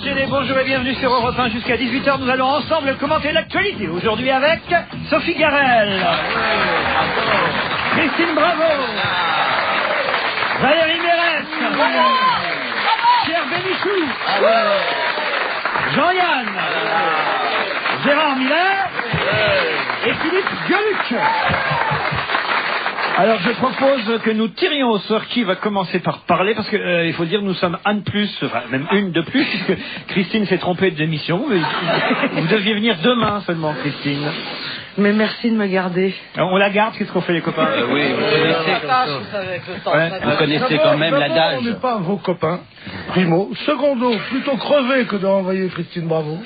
Bonjour et bienvenue sur Europe 1 jusqu'à 18h. Nous allons ensemble commenter l'actualité. Aujourd'hui avec Sophie Garel, Christine Bravo, Valérie Mérès, Pierre Bénichou, Jean-Yann, Gérard Miller et Philippe Gueluc. Alors je propose que nous tirions au sort qui va commencer par parler, parce que il faut dire nous sommes un de plus, enfin même une de plus, puisque Christine s'est trompée d'émission. Vous deviez venir demain seulement, Christine. Mais merci de me garder. Alors, on la garde, qu'est-ce qu'on fait les copains? Oui, vous connaissez quand même l'adage. On n'est pas vos copains, primo. Secondo, plutôt crevé que de renvoyer Christine Bravo.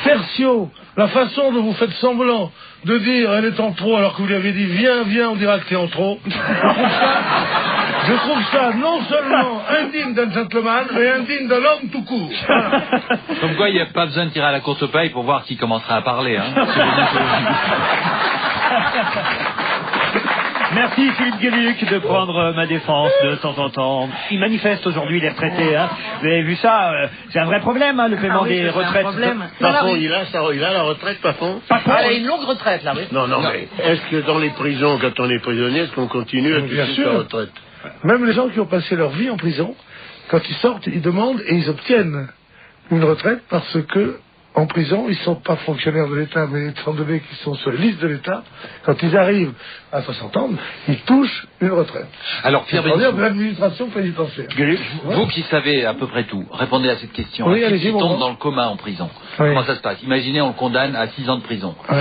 Tertio, la façon dont vous faites semblant de dire elle est en trop alors que vous lui avez dit viens, on dira que t'es en trop. Je trouve ça non seulement indigne d'un gentleman, mais indigne d'un homme tout court. Voilà. Comme quoi, il n'y a pas besoin de tirer à la courte paille pour voir qui commencera à parler. Hein. Merci Philippe Gueluc de prendre ma défense de temps en temps. Ils manifestent aujourd'hui les retraités. Hein. Vous avez vu ça, c'est un vrai problème, hein, le paiement des retraites. Patron, il a la retraite, patron. Elle a une longue retraite là, oui. Non, mais est-ce que dans les prisons, quand on est prisonnier, est-ce qu'on continue à toucher sa retraite? Même les gens qui ont passé leur vie en prison, quand ils sortent, ils demandent et ils obtiennent une retraite parce que en prison, ils ne sont pas fonctionnaires de l'État, mais étant donné qu'ils sont sur la liste de l'État, quand ils arrivent à 60 ans, ils touchent une retraite. Alors, Pierre Bénichou, de l'administration pénitentiaire. Vous qui savez à peu près tout, répondez à cette question. Oui, qui tombe dans le coma en prison. Oui. Comment ça se passe? Imaginez, on le condamne à 6 ans de prison. Oui.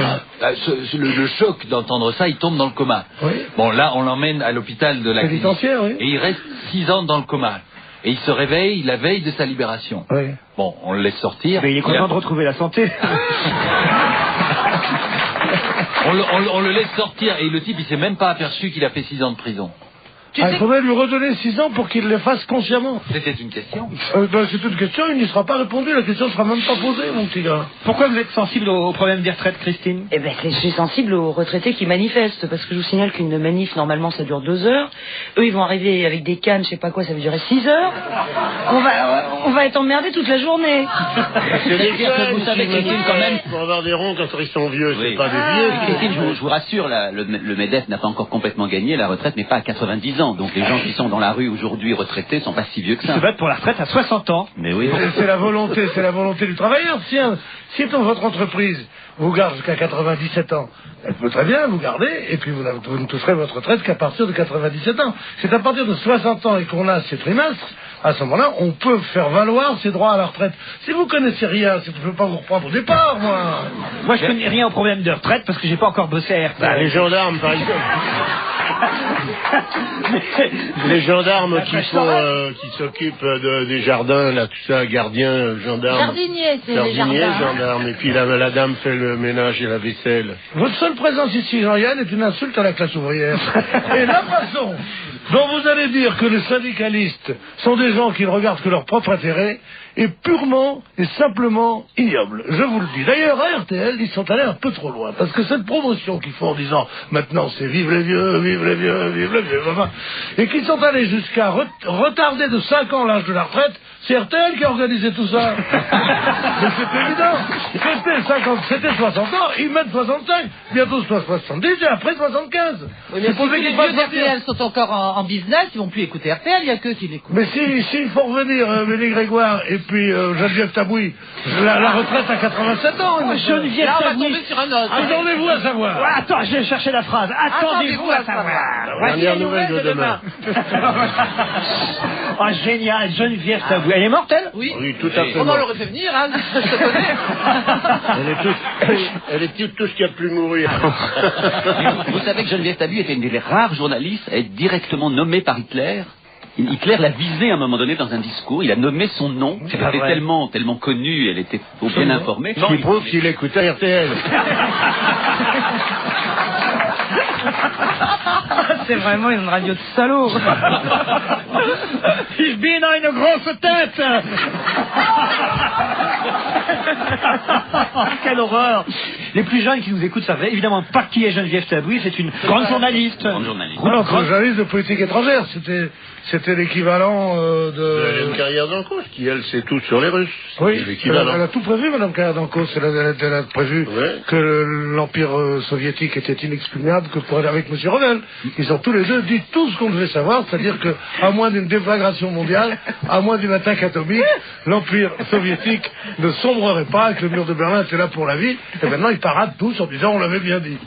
Le choc d'entendre ça, il tombe dans le coma. Oui. Bon, là, on l'emmène à l'hôpital de la pénitentiaire, oui. Et il reste 6 ans dans le coma. Et il se réveille la veille de sa libération. Oui. Bon, on le laisse sortir. Mais il est content de retrouver la santé. on le laisse sortir et le type, il s'est même pas aperçu qu'il a fait 6 ans de prison. Il faudrait lui redonner 6 ans pour qu'il les fasse consciemment. C'était une question. C'est une question, il n'y sera pas répondu, la question ne sera même pas posée, mon petit gars. Pourquoi vous êtes sensible au problème des retraites, Christine? Eh ben, je suis sensible aux retraités qui manifestent, parce que je vous signale qu'une manif, normalement, ça dure 2 heures. Eux, ils vont arriver avec des cannes, je sais pas quoi, ça va durer 6 heures. On va être emmerdés toute la journée. C'est vous savez, Christine, quand même. Pour avoir des ronds quand ils sont vieux, c'est pas des vieux. Christine, je vous rassure, le MEDEF n'a pas encore complètement gagné, la retraite n'est pas à 90 ans. Donc les gens qui sont dans la rue aujourd'hui retraités sont pas si vieux que ça. Ils se battent pour la retraite à 60 ans. Mais oui. C'est la volonté du travailleur. Si dans votre entreprise vous garde jusqu'à 97 ans, elle peut très bien vous garder, et puis vous ne toucherez votre retraite qu'à partir de 97 ans. C'est à partir de 60 ans et qu'on a ces trimestres, à ce moment-là, on peut faire valoir ses droits à la retraite. Si vous connaissez rien, je ne peux pas vous reprendre au départ, moi. Moi, je connais rien au problème de retraite parce que j'ai pas encore bossé à RTL. Les gendarmes, par exemple. Les gendarmes qui s'occupent des jardins, là, tout ça, gardiens, gendarmes. Jardiniers, c'est les gendarmes. Et puis la dame fait le ménage et la vaisselle. Votre seule présence ici, Jean-Yann, est une insulte à la classe ouvrière. Et la façon dont vous allez dire que les syndicalistes sont des gens qui ne regardent que leur propre intérêt est purement et simplement ignoble. Je vous le dis. D'ailleurs, à RTL, ils sont allés un peu trop loin. Parce que cette promotion qu'ils font en disant maintenant c'est vive les vieux, vive les vieux, vive les vieux, enfin, et qu'ils sont allés jusqu'à retarder de 5 ans l'âge de la retraite, c'est RTL qui a organisé tout ça. Mais c'est évident. C'était 60 ans, ils mettent 65, bientôt 70 et après 75. Oui, mais si les vieux d'RTL sont encore en business, ils vont plus écouter RTL, il n'y a que qui l'écoutent. Mais s'il faut revenir, Mélie Grégoire et puis Geneviève Tabouy, la retraite à 87 ans. Geneviève Tabouy. Attendez-vous à savoir. Ouais, attends, je vais chercher la phrase. Attendez-vous à savoir. Dernière nouvelle de demain. Ah, génial, Geneviève Tabouy. Elle est morte, elle? Oui, tout à fait. Comment l'aurait fait venir, hein? Je te connais. Elle est tout ce qu'il y a de plus mourir. Vous savez que Geneviève Tabouy était une des rares journalistes à être directement nommée par Hitler. Hitler l'a visée à un moment donné dans un discours, il a nommé son nom, elle était tellement connue, elle était bien informée. Ce qui prouve qu'il écoutait RTL. C'est vraiment une radio de salaud. Ich bin eine grosse tête. Quelle horreur. Les plus jeunes qui nous écoutent savent évidemment pas qui est Geneviève Tabouis, c'est une grande journaliste. Non, journaliste de politique étrangère, c'était l'équivalent de Hélène Carrière d'Ancos, qui elle sait tout sur les Russes. Oui, elle a tout prévu, Madame Carrière d'Ancos. Elle a prévu que l'Empire soviétique était inexpugnable que pour aller avec M. Revel. Ils ont tous les deux dit tout ce qu'on devait savoir, c'est-à-dire que, à moins d'une déflagration mondiale, à moins d'une attaque atomique, l'Empire soviétique ne sombrerait pas, que le mur de Berlin était là pour la vie, et maintenant ils paradent tous en disant on l'avait bien dit.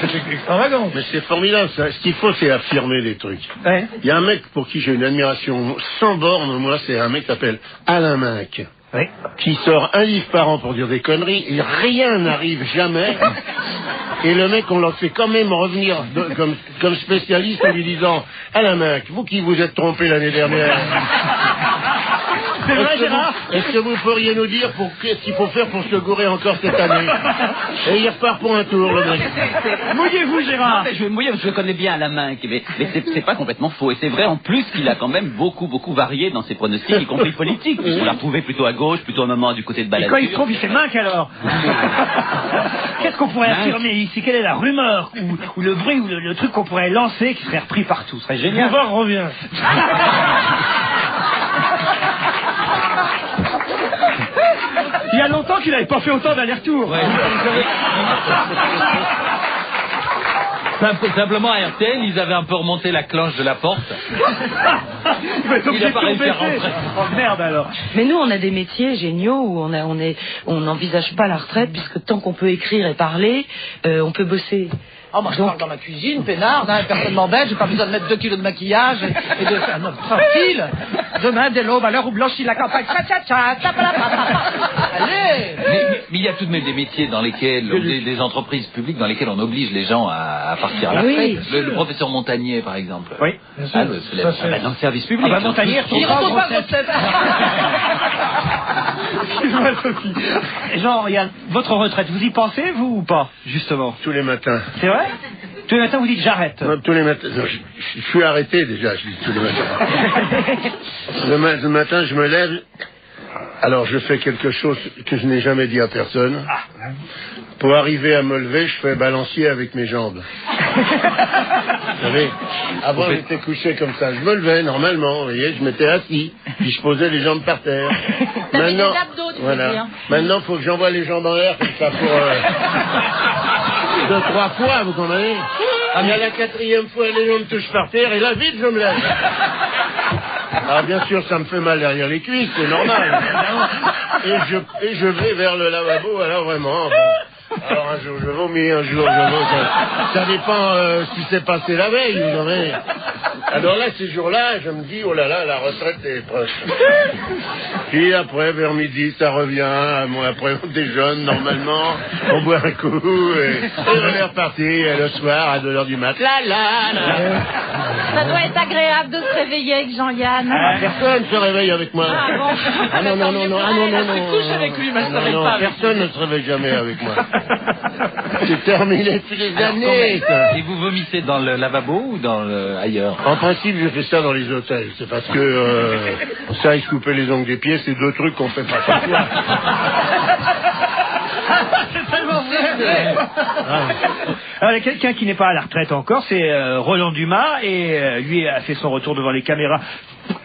C'est extravagant. Mais c'est formidable, ça. Ce qu'il faut, c'est affirmer des trucs. Ouais. Il y a un mec pour qui j'ai une admiration sans borne, moi, c'est un mec qui s'appelle Alain Minck. Oui. Qui sort un livre par an pour dire des conneries, et rien n'arrive jamais. Et le mec, on leur fait quand même revenir comme spécialiste en lui disant Alain Minck, vous qui vous êtes trompé l'année dernière. C'est vrai, Gérard? Est-ce que vous pourriez nous dire qu'est-ce qu'il faut faire pour se gourer encore cette année? Et il repart pour un tour, le mec. Mouillez-vous, Gérard. Je vais me mouiller parce que je connais bien Alain Minck, mais c'est pas complètement faux. Et c'est vrai en plus qu'il a quand même beaucoup varié dans ses pronostics, y compris politiques. On l'a retrouvé plutôt à gauche, plutôt à un moment du côté de Et Balladur. quand il se trompe, il fait Minck alors. Qu'est-ce qu'on pourrait affirmer ici? Quelle est la rumeur ou le bruit ou le truc qu'on pourrait lancer qui serait repris partout? Ce serait génial. Bouvard revient. Il y a longtemps qu'il n'avait pas fait autant d'allers-retours. Ouais. Simplement à RTL, ils avaient un peu remonté la cloche de la porte. Il a pas réussi à rentrer. Oh merde alors. Mais nous, on a des métiers géniaux où on n'envisage pas la retraite, puisque tant qu'on peut écrire et parler, on peut bosser. Oh, moi je parle dans ma cuisine, peinard, personne m'embête, j'ai pas besoin de mettre 2 kilos de maquillage et de faire tranquille. Demain, dès l'aube, à l'heure où blanchit la campagne, allez. Mais il y a tout de même des métiers dans lesquels, des entreprises publiques dans lesquelles on oblige les gens à partir à la retraite. Le professeur Montagnier, par exemple. Oui. Dans le service public. Ah bah Montagnier, Il retourne pas à retraite. Excuse-moi, Sophie. Jean, Yann, votre retraite, vous y pensez, vous, ou pas, justement? Tous les matins. C'est vrai? Tous les matins, vous dites j'arrête. Non, tous les matins. Non, je suis arrêté déjà, je dis tous les matins. Le matin, je me lève. Alors, je fais quelque chose que je n'ai jamais dit à personne. Pour arriver à me lever, je fais balancier avec mes jambes. Vous savez, avant j'étais couché comme ça. Je me levais normalement, vous voyez, je m'étais assis, puis je posais les jambes par terre. Maintenant, voilà. Maintenant, faut que j'envoie les jambes en l'air comme ça pour 2-3 fois, vous comprenez? Et à la 4e fois, les jambes touchent par terre, et là, vite, je me lève. Alors, bien sûr, ça me fait mal derrière les cuisses, c'est normal. Et je vais vers le lavabo, alors vraiment, bon. Alors un jour je vomis, un jour je vomis. Ça dépend ce qui s'est passé la veille, vous savez. Alors là, ces jours-là, je me dis, oh là là, la retraite est proche. Puis après, vers midi, ça revient. Après, on déjeune normalement, on boit un coup, et on est reparti le soir à 2h du mat. Là. Ça doit être agréable de se réveiller avec Jean-Yann. Personne se réveille avec moi. Ah bon. Ah non. couche avec lui, mais je ne réveille pas avec personne ne se réveille jamais avec moi. C'est terminé depuis des années. Ça. Et vous vomissez dans le lavabo ou ailleurs? En principe, je fais ça dans les hôtels. C'est parce que ça et se couper les ongles des pieds, c'est 2 trucs qu'on fait pas chaque fois. C'est tellement vrai. Alors, il y a quelqu'un qui n'est pas à la retraite encore, c'est Roland Dumas, et lui a fait son retour devant les caméras.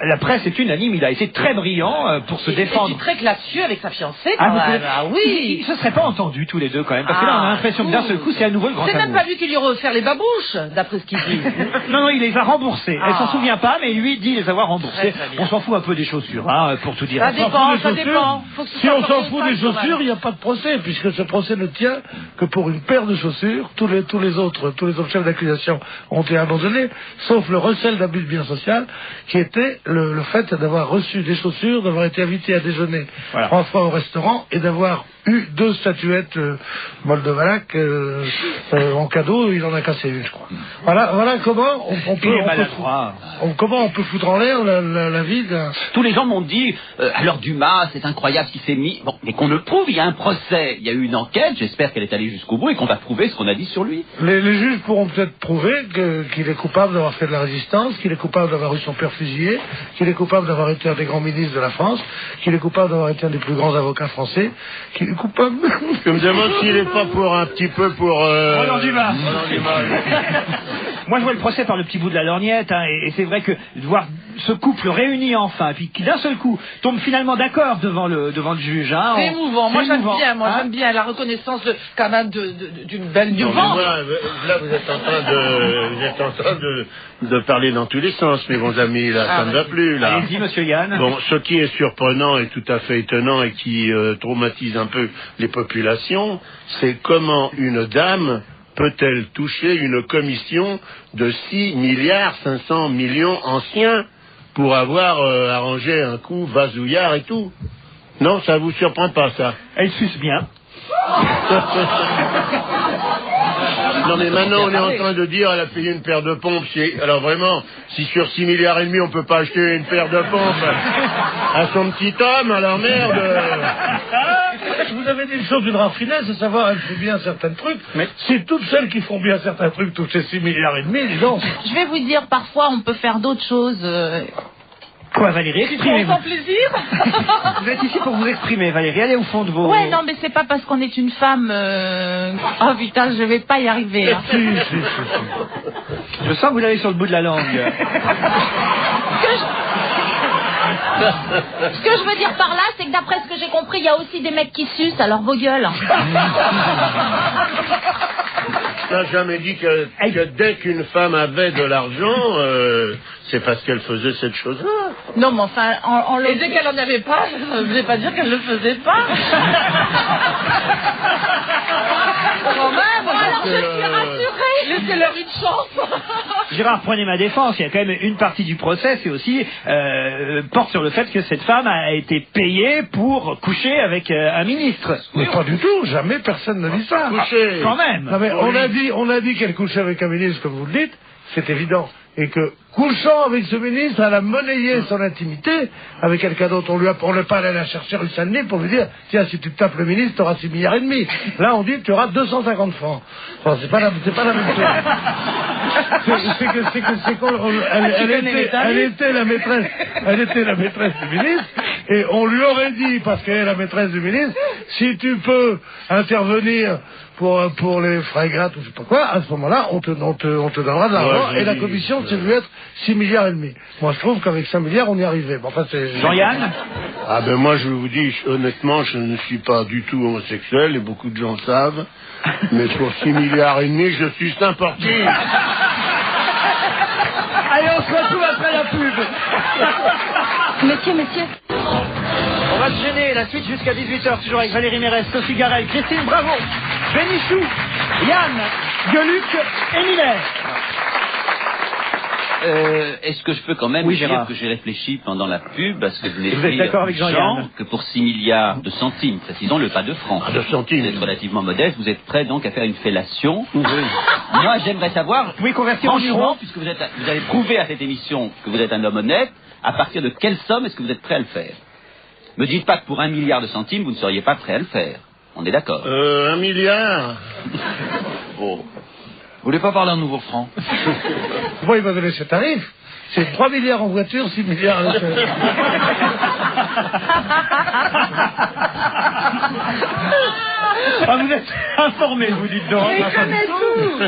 La presse est unanime, il a été très brillant pour se défendre. Il est très classieux avec sa fiancée, quand même. Ah oui. Ils se seraient pas entendus tous les deux quand même, parce que là on a l'impression que d'un seul coup c'est à nouveau le grand C'est amour. même pas lui qui lui refaire les babouches, d'après ce qu'il dit. Non, il les a remboursés. Elle s'en souvient pas, mais lui dit les avoir remboursés. On s'en fout un peu des chaussures, hein, pour tout dire. Ça dépend. Si on s'en fout des chaussures, il n'y a pas de procès, puisque ce procès ne tient que pour une paire de chaussures. Tous les autres chefs d'accusation ont été abandonnés, sauf le recel d'abus de bien social, qui était le fait d'avoir reçu des chaussures, d'avoir été invité à déjeuner 3 fois au restaurant et d'avoir eu 2 statuettes Moldovalac en cadeau. Il en a cassé une, je crois. Voilà comment on peut foutre en l'air la vie d'un... Tous les gens m'ont dit, alors Dumas, c'est incroyable ce qu'il s'est mis. Bon, mais qu'on le prouve, il y a un procès, il y a eu une enquête, j'espère qu'elle est allée jusqu'au bout et qu'on va prouver ce qu'on a dit sur lui. Les juges pourront peut-être prouver qu'il est coupable d'avoir fait de la résistance, qu'il est coupable d'avoir eu son père fusillé, qu'il est coupable d'avoir été un des grands ministres de la France, qu'il est coupable d'avoir été un des plus grands avocats français, qu'il est coupable... Je me demande s'il n'est pas pour un petit peu pour... Roland Dumas. Moi, je vois le procès par le petit bout de la lorgnette, hein, et c'est vrai que de voir ce couple réuni enfin, puis qui d'un seul coup tombe finalement d'accord devant le juge. Hein, c'est émouvant. Moi, j'aime bien. Moi, hein, j'aime bien la reconnaissance quand même d'une belle nuance. Là, vous êtes en train de parler dans tous les sens, mes bons amis. Là, ça ne va plus. Là. Allez-y, monsieur Yann. Bon, ce qui est surprenant et tout à fait étonnant et qui traumatise un peu les populations, c'est comment une dame peut-elle toucher une commission de 6 milliards 500 millions anciens pour avoir arrangé un coup vasouillard et tout. Non, ça vous surprend pas, ça? Elle suce bien. Non, mais maintenant, on est en train de dire elle a payé une paire de pompes. Alors vraiment, si sur 6 milliards et demi, on peut pas acheter une paire de pompes à son petit homme, alors merde. Vous avez dit une chose d'une rare finesse, à savoir, elle fait bien certains trucs, mais c'est toutes celles qui font bien certains trucs, toutes ces 6 milliards et demi, dis donc. Je vais vous dire, parfois, on peut faire d'autres choses. Quoi, Valérie, exprimez-vous. Sans plaisir. Vous êtes ici pour vous exprimer, Valérie. Allez au fond de vos... Ouais, non, mais c'est pas parce qu'on est une femme... Oh putain, je vais pas y arriver. Hein. Je sens que vous l'avez sur le bout de la langue. Ce que je veux dire par là, c'est que d'après ce que j'ai compris, il y a aussi des mecs qui sucent, alors vos gueules. Tu n'as jamais dit que dès qu'une femme avait de l'argent, c'est parce qu'elle faisait cette chose-là. Non, mais enfin... Et dès qu'elle en avait pas, je ne voulais pas dire qu'elle le faisait pas. Quand même, alors je suis rassurée. Laissez-leur une chance. Gérard, prenez ma défense. Il y a quand même une partie du procès, c'est aussi porte sur le fait que cette femme a été payée pour coucher avec un ministre. Mais pas du tout, jamais personne ne dit ça. Coucher. Quand même. Non, mais on a dit qu'elle couchait avec un ministre, comme vous le dites, c'est évident. Et que, couchant avec ce ministre, elle a monnayé son intimité avec quelqu'un d'autre. On n'est pas allé la chercher rue Saint-Denis pour lui dire, tiens, si tu tapes le ministre, tu auras 6 milliards et demi. Là, on dit, tu auras 250 francs. Enfin, c'est pas la même chose. Elle était la maîtresse du ministre, et on lui aurait dit, parce qu'elle est la maîtresse du ministre, si tu peux intervenir pour les frais grattes ou je sais pas quoi, à ce moment-là, on te donnera de l'argent, et la commission, c'est dû être 6 milliards et demi. Moi, je trouve qu'avec 5 milliards, on y arrivait. Bon, enfin, c'est... Jean-Yann? Ah ben moi, je vous dis, honnêtement, je ne suis pas du tout homosexuel, et beaucoup de gens le savent, mais pour 6 milliards et demi, je suis importune. Allez, on se retrouve après la pub. Monsieur. On va se gêner, la suite jusqu'à 18h, toujours avec Valérie Mérès, Sophie Garel, Christine Bravo, Bénichou, Yann, Gueuluc et Miller. Est-ce que je peux quand même dire que j'ai réfléchi pendant la pub, parce que vous êtes d'accord avec Jean-Yann que pour 6 milliards de centimes, précisons-le, pas de francs, de centimes, vous êtes relativement modeste, vous êtes prêt donc à faire une fellation. Oui. Moi, j'aimerais savoir, franchement, puisque vous avez prouvé à cette émission que vous êtes un homme honnête, à partir de quelle somme est-ce que vous êtes prêt à le faire? Me dites pas que pour 1 milliard de centimes, vous ne seriez pas prêt à le faire. On est d'accord? 1 milliard. Oh. Vous voulez pas parler en nouveau franc? Moi, il m'a donné ce tarif. C'est 3 milliards en voiture, 6 milliards en Ah, vous êtes informé, vous dites donc. Mais il connaît tout.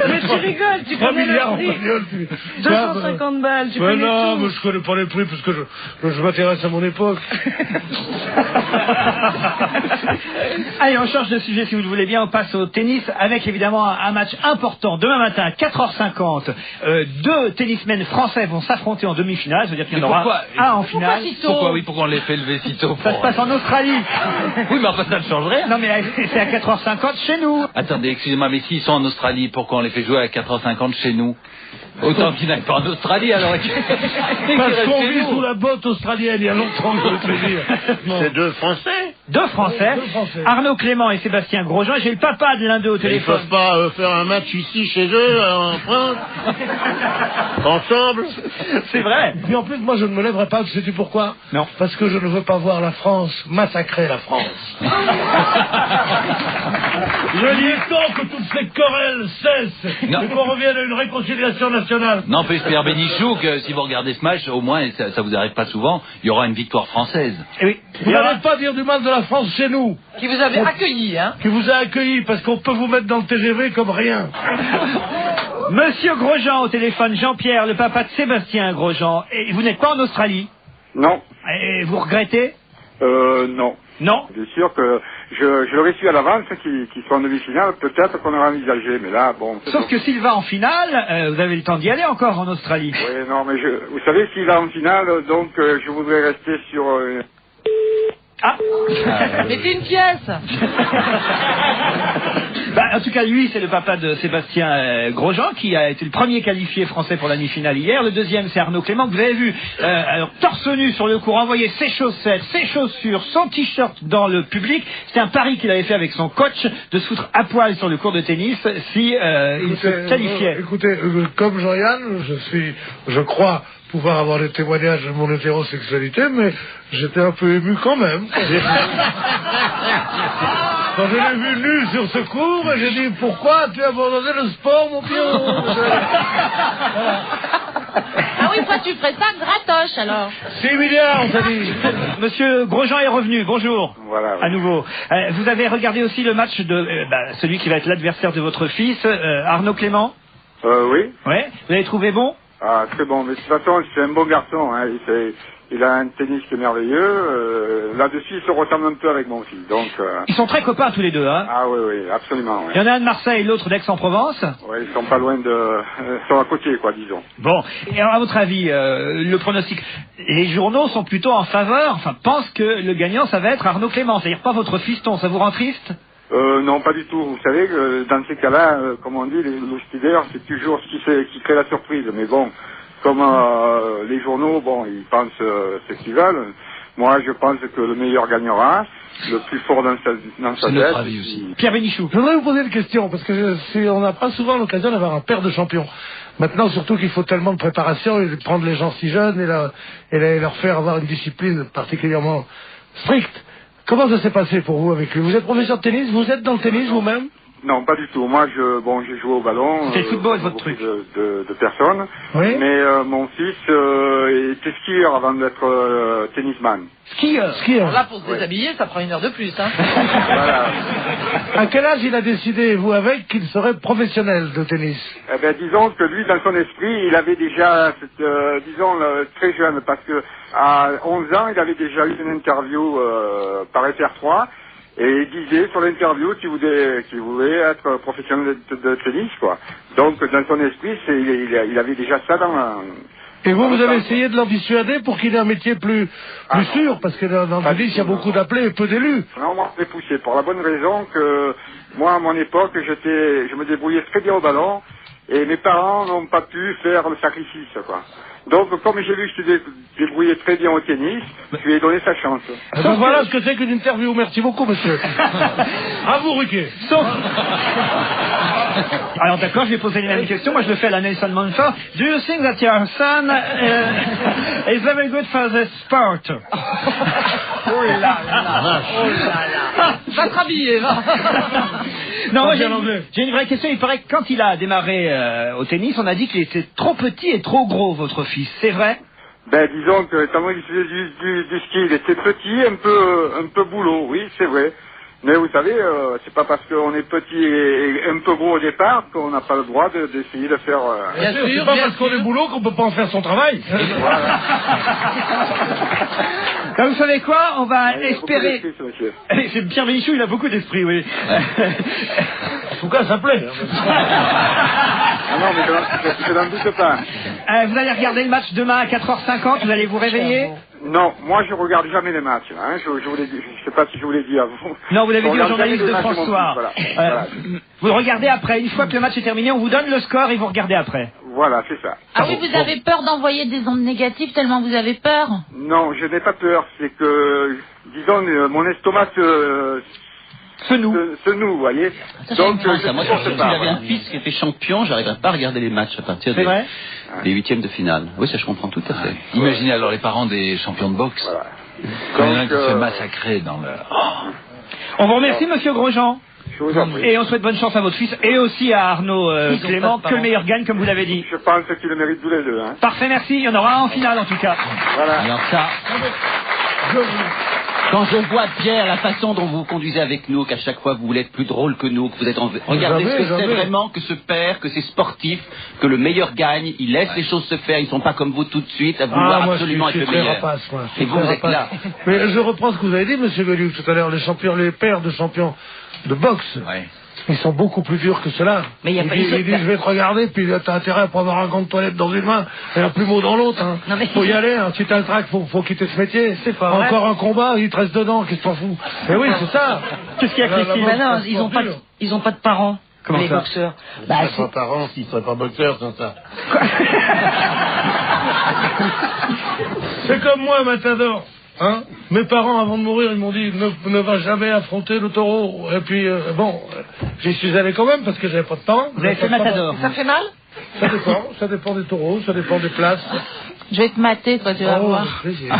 Mais tu rigoles, tu connais le prix. 250 balles, tu connais non, tout. mais je connais pas les prix parce que je m'intéresse à mon époque. Allez, on change de sujet si vous le voulez bien. On passe au tennis avec évidemment un match important. Demain matin, 4h50, 2 tennismen français vont s'affronter en demi-finale. Ça veut dire qu'il y en aura un en finale. Pourquoi on les fait lever si tôt? Ça se passe en Australie. Oui, mais enfin ça ne change rien. Non, mais c'est à 4h50 chez nous. Attendez, excusez-moi, mais s'ils sont en Australie, pourquoi on les fait jouer à 4h50 chez nous? Autant qu'ils n'aillent pas en Australie, alors. Parce qu'on vit sous la botte australienne il y a longtemps, je veux te le dire. C'est 2 Français. Deux Français. Oui, deux Français. Arnaud Clément et Sébastien Grosjean. J'ai le papa de l'un d'eux au Ils téléphone. peuvent pas faire un match ici, chez eux, en France Ensemble. C'est vrai. Et puis en plus, moi je ne me lèverai pas, sais-tu pourquoi? Non. Parce que je ne veux pas voir la France massacrer la France. Il est temps que toutes ces querelles cessent et qu'on revienne à une réconciliation nationale. N'empêche Pierre Bénichou que si vous regardez ce match, au moins, et ça vous arrive pas souvent, il y aura une victoire française. Eh oui. Vous n'allez pas dire du mal de la France chez nous, Qui vous avez accueilli, hein? qui vous a accueilli, parce qu'on peut vous mettre dans le TGV comme rien. Monsieur Grosjean au téléphone, Jean-Pierre, le papa de Sébastien Grosjean. Et vous n'êtes pas en Australie? Non, Et vous regrettez? non. Non. Bien sûr que je l'aurais su à l'avance qu'ils soient en demi-finale, peut-être qu'on aurait envisagé, mais là, bon... Sauf que s'il va en finale, vous avez le temps d'y aller encore en Australie. Oui, non, mais vous savez, s'il va en finale, donc je voudrais rester sur... Ah. Mettez une pièce. En tout cas, lui, c'est le papa de Sébastien Grosjean, qui a été le premier qualifié français pour la demi-finale hier. Le deuxième, c'est Arnaud Clément, que vous avez vu, alors, torse nu sur le court, envoyer ses chaussettes, ses chaussures, son t-shirt dans le public. C'était un pari qu'il avait fait avec son coach, de se foutre à poil sur le court de tennis si il se qualifiait. Écoutez, comme Jean-Yann, je crois pouvoir avoir des témoignages de mon hétérosexualité, mais j'étais un peu ému quand même. Quand je l'ai vu nu sur ce cours, j'ai dit, pourquoi tu as abandonné le sport, mon Pierrot? Ah oui, toi tu ferais ça gratoche alors. 6 milliards, on t'a dit. Monsieur Grosjean est revenu, bonjour. Voilà. À nouveau. Vous avez regardé aussi le match de celui qui va être l'adversaire de votre fils, Arnaud Clément? Oui. Ouais. Vous l'avez trouvé bon? Ah, très bon. Mais de toute façon, c'est un bon garçon. Hein. Il a un tennis qui est merveilleux. Là-dessus, il se ressemble un peu avec mon fils. Donc. Ils sont très copains tous les deux, hein? Ah oui, oui, absolument. Oui. Il y en a un de Marseille, l'autre d'Aix-en-Provence. Oui, ils sont pas loin de, sont à côté, quoi, disons. Bon. Et alors, à votre avis, le pronostic, les journaux sont plutôt en faveur, enfin, pensent que le gagnant, ça va être Arnaud Clément, c'est-à-dire pas votre fiston. Ça vous rend triste? Non, pas du tout. Vous savez que dans ces cas-là, comme on dit, l'outsider, c'est toujours ce qui crée la surprise. Mais bon, comme les journaux, bon, ils pensent ce qu'ils veulent. Moi, je pense que le meilleur gagnera, le plus fort dans sa C'est notre tête. avis aussi. Pierre Bénichou. Je voudrais vous poser une question, parce que on n'a pas souvent l'occasion d'avoir un père de champion. Maintenant, surtout qu'il faut tellement de préparation, et prendre les gens si jeunes et leur faire avoir une discipline particulièrement stricte. Comment ça s'est passé pour vous avec lui? Vous êtes professeur de tennis? Vous êtes dans le tennis vous-même? Non, pas du tout. Moi, j'ai joué au ballon. C'est le football, votre truc. De personnes. Oui. Mais mon fils était skieur avant d'être tennisman. Skieur. Alors là, pour se déshabiller, ça prend 1 heure de plus, hein. Voilà. À quel âge il a décidé, vous avec, qu'il serait professionnel de tennis? Eh ben, disons que lui, dans son esprit, il avait déjà, très jeune, parce que à 11 ans, il avait déjà eu une interview par FR3, et il disait sur l'interview qu'il voulait être professionnel de tennis, quoi. Donc, dans son esprit, il avait déjà ça dans la... Et vous avez essayé de l'en dissuader pour qu'il ait un métier plus sûr, parce que dans le tennis, il y a beaucoup d'appelés et peu d'élus. Non, moi, je l'ai poussé pour la bonne raison que moi, à mon époque, je me débrouillais très bien au ballon et mes parents n'ont pas pu faire le sacrifice, quoi. Donc, comme j'ai vu que je te débrouillais très bien au tennis, je lui ai donné sa chance. Donc voilà ce que c'est qu'une interview. Merci beaucoup, monsieur. À vous, Ruquier. Alors d'accord, je vais poser les mêmes questions. Moi, je le fais à la Nelson Montfort. Do you think that your son is very good for the sport? Oh là là. Oh là là. Va te rhabiller, va. Non, moi, j'ai une vraie question. Il paraît que quand il a démarré au tennis, on a dit qu'il était trop petit et trop gros, votre fils. C'est vrai? Ben, disons que, étant donné qu'il faisait du ski, il était petit, un peu boulot, oui, c'est vrai. Mais vous savez, c'est pas parce qu'on est petit et un peu gros au départ qu'on n'a pas le droit d'essayer de faire... Bien sûr, c'est pas parce qu'on est boulot qu'on peut pas en faire son travail. Voilà. Ben, vous savez quoi? On va espérer... C'est Pierre Bénichou, il a beaucoup d'esprit, oui. En tout cas, ça plaît. Ah non, mais je n'en doute pas. Vous allez regarder le match demain à 4h50, vous allez vous réveiller? Non, moi je regarde jamais les matchs. Hein. Je vous l'ai dit, je sais pas si je vous l'ai dit à vous. Non, vous l'avez dit au journaliste de France Soir. Voilà. Voilà. Vous le regardez après. Une fois que le match est terminé, on vous donne le score et vous regardez après. Voilà, c'est ça. Ah oui, vous avez peur d'envoyer des ondes négatives tellement vous avez peur? Non, je n'ai pas peur. C'est que, disons, mon estomac se noue, vous voyez. Donc, moi, si j'avais un fils qui était champion, j'arriverais pas à regarder les matchs à partir des huitièmes de finale. Oui, ça je comprends tout à fait. Imaginez alors les parents des champions de boxe. Voilà. Quand il y en a qui se fait massacrer dans le... On vous remercie, monsieur Grosjean. Je vous en prie. Et on souhaite bonne chance à votre fils et aussi à Arnaud Clément, que le meilleur gagne, comme vous l'avez dit. Je pense qu'ils le méritent tous les deux. Hein. Parfait, merci. Il y en aura un en finale, en tout cas. Voilà. Alors ça... Quand je vois, Pierre, la façon dont vous vous conduisez avec nous, qu'à chaque fois vous voulez être plus drôle que nous, que vous êtes en... Regardez ce que c'est vraiment, que ce père, que c'est sportif, que le meilleur gagne, il laisse les choses se faire, ils sont pas comme vous tout de suite, à vouloir absolument être le meilleur. Et vous êtes là. Mais je reprends ce que vous avez dit, monsieur Gueluc, tout à l'heure, les pères de champions de boxe. Ouais. Ils sont beaucoup plus durs que cela. Mais il dit, je vais te regarder, puis t'as intérêt à prendre un gant de toilette dans une main et un plumeau dans l'autre. Hein. Faut y aller, hein. Si t'as le trac, faut quitter ce métier. C'est pas vrai. Encore un combat, il te reste dedans, qu'est-ce que t'en fous? Mais oui, c'est ça. Qu'est-ce qu'il y a, Christine? Non, ils ont pas de parents. Comment les ça? boxeurs. Ils seraient pas parents s'ils seraient pas boxeurs, sans ça. C'est comme moi, Matador. Hein? Mes parents, avant de mourir, ils m'ont dit ne va jamais affronter le taureau. Et puis, j'y suis allé quand même parce que j'avais pas de parents. Vous avez fait Matador. Ça fait mal? Ça dépend des taureaux, ça dépend des places. Je vais te mater, toi, tu vas voir. Avec plaisir.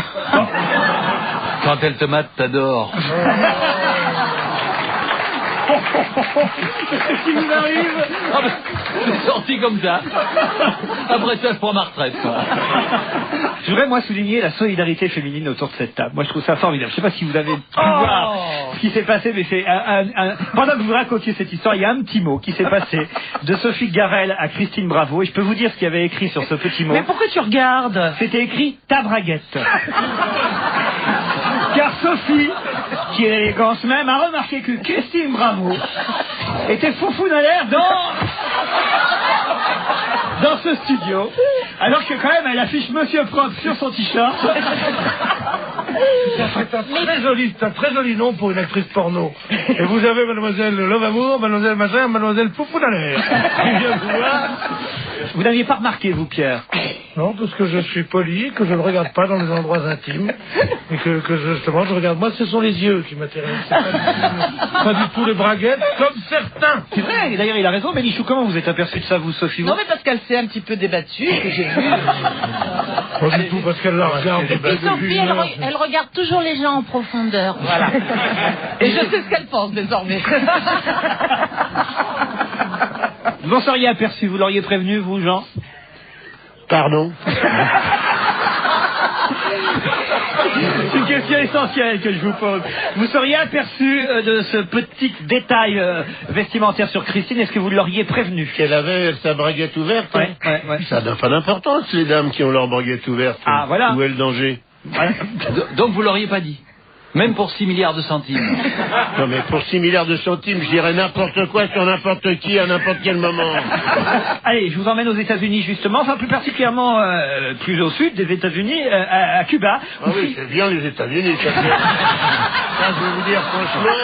Quand elle te mate, t'adores. Qu'est-ce qui vous arrive? C'est sorti comme ça. Après ça, je prends ma retraite. Je voudrais, moi, souligner la solidarité féminine autour de cette table. Moi, je trouve ça formidable. Je sais pas si vous avez pu voir ce qui s'est passé, mais c'est pendant que vous racontiez cette histoire, il y a un petit mot qui s'est passé de Sophie Garel à Christine Bravo, et je peux vous dire ce qu'il y avait écrit sur ce petit mot. Mais pourquoi tu regardes? C'était écrit ta braguette. Car Sophie, qui est l'élégance même, a remarqué que Christine Bravo était foufou dans l'air dans ce studio, alors que quand même elle affiche Monsieur Propre sur son t-shirt. C'est un très joli nom pour une actrice porno. Et vous avez mademoiselle Love Amour, mademoiselle Machin, mademoiselle Foufou dans l'air. Vous n'aviez pas remarqué, vous, Pierre? Non, parce que je suis poli, que je ne regarde pas dans les endroits intimes, et que justement je regarde. Moi, ce sont les yeux qui m'intéressent. Pas du tout les braguettes, comme certains. C'est vrai, et d'ailleurs il a raison. Ménichou, comment vous êtes aperçu de ça, vous, Sophie? Non, mais parce qu'elle s'est un petit peu débattue, et que j'ai vu. Pas du tout, parce qu'elle la regarde. Et Sophie, elle regarde toujours les gens en profondeur. Voilà. Et je sais ce qu'elle pense désormais. Vous en seriez aperçu, vous l'auriez prévenu, vous, Jean? Pardon? C'est une question essentielle que je vous pose. Vous seriez aperçu de ce petit détail vestimentaire sur Christine, est-ce que vous l'auriez prévenu? Qu'elle avait sa braguette ouverte? Ouais. Ça n'a pas d'importance, les dames qui ont leur braguette ouverte. Ah, voilà. Où est le danger? Voilà. Donc vous l'auriez pas dit? Même pour 6 milliards de centimes. Non, mais pour 6 milliards de centimes, je dirais n'importe quoi sur n'importe qui à n'importe quel moment. Allez, je vous emmène aux États-Unis justement, enfin plus particulièrement plus au sud des États-Unis, à Cuba. Ah oui, c'est bien les États-Unis. Ça, je vais vous dire franchement,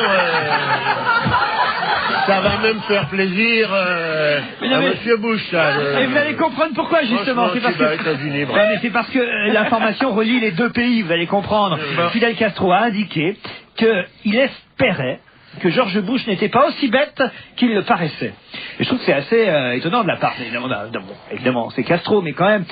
ça va même faire plaisir à Monsieur Bush. Ça, et vous allez comprendre pourquoi justement. C'est parce que États-Unis, non, mais c'est parce que l'information relie les deux pays. Vous allez comprendre. Fidel Castro a indiqué qu'il espérait que George Bush n'était pas aussi bête qu'il le paraissait. Et je trouve que c'est assez étonnant de la part, évidemment, c'est Castro, mais quand même,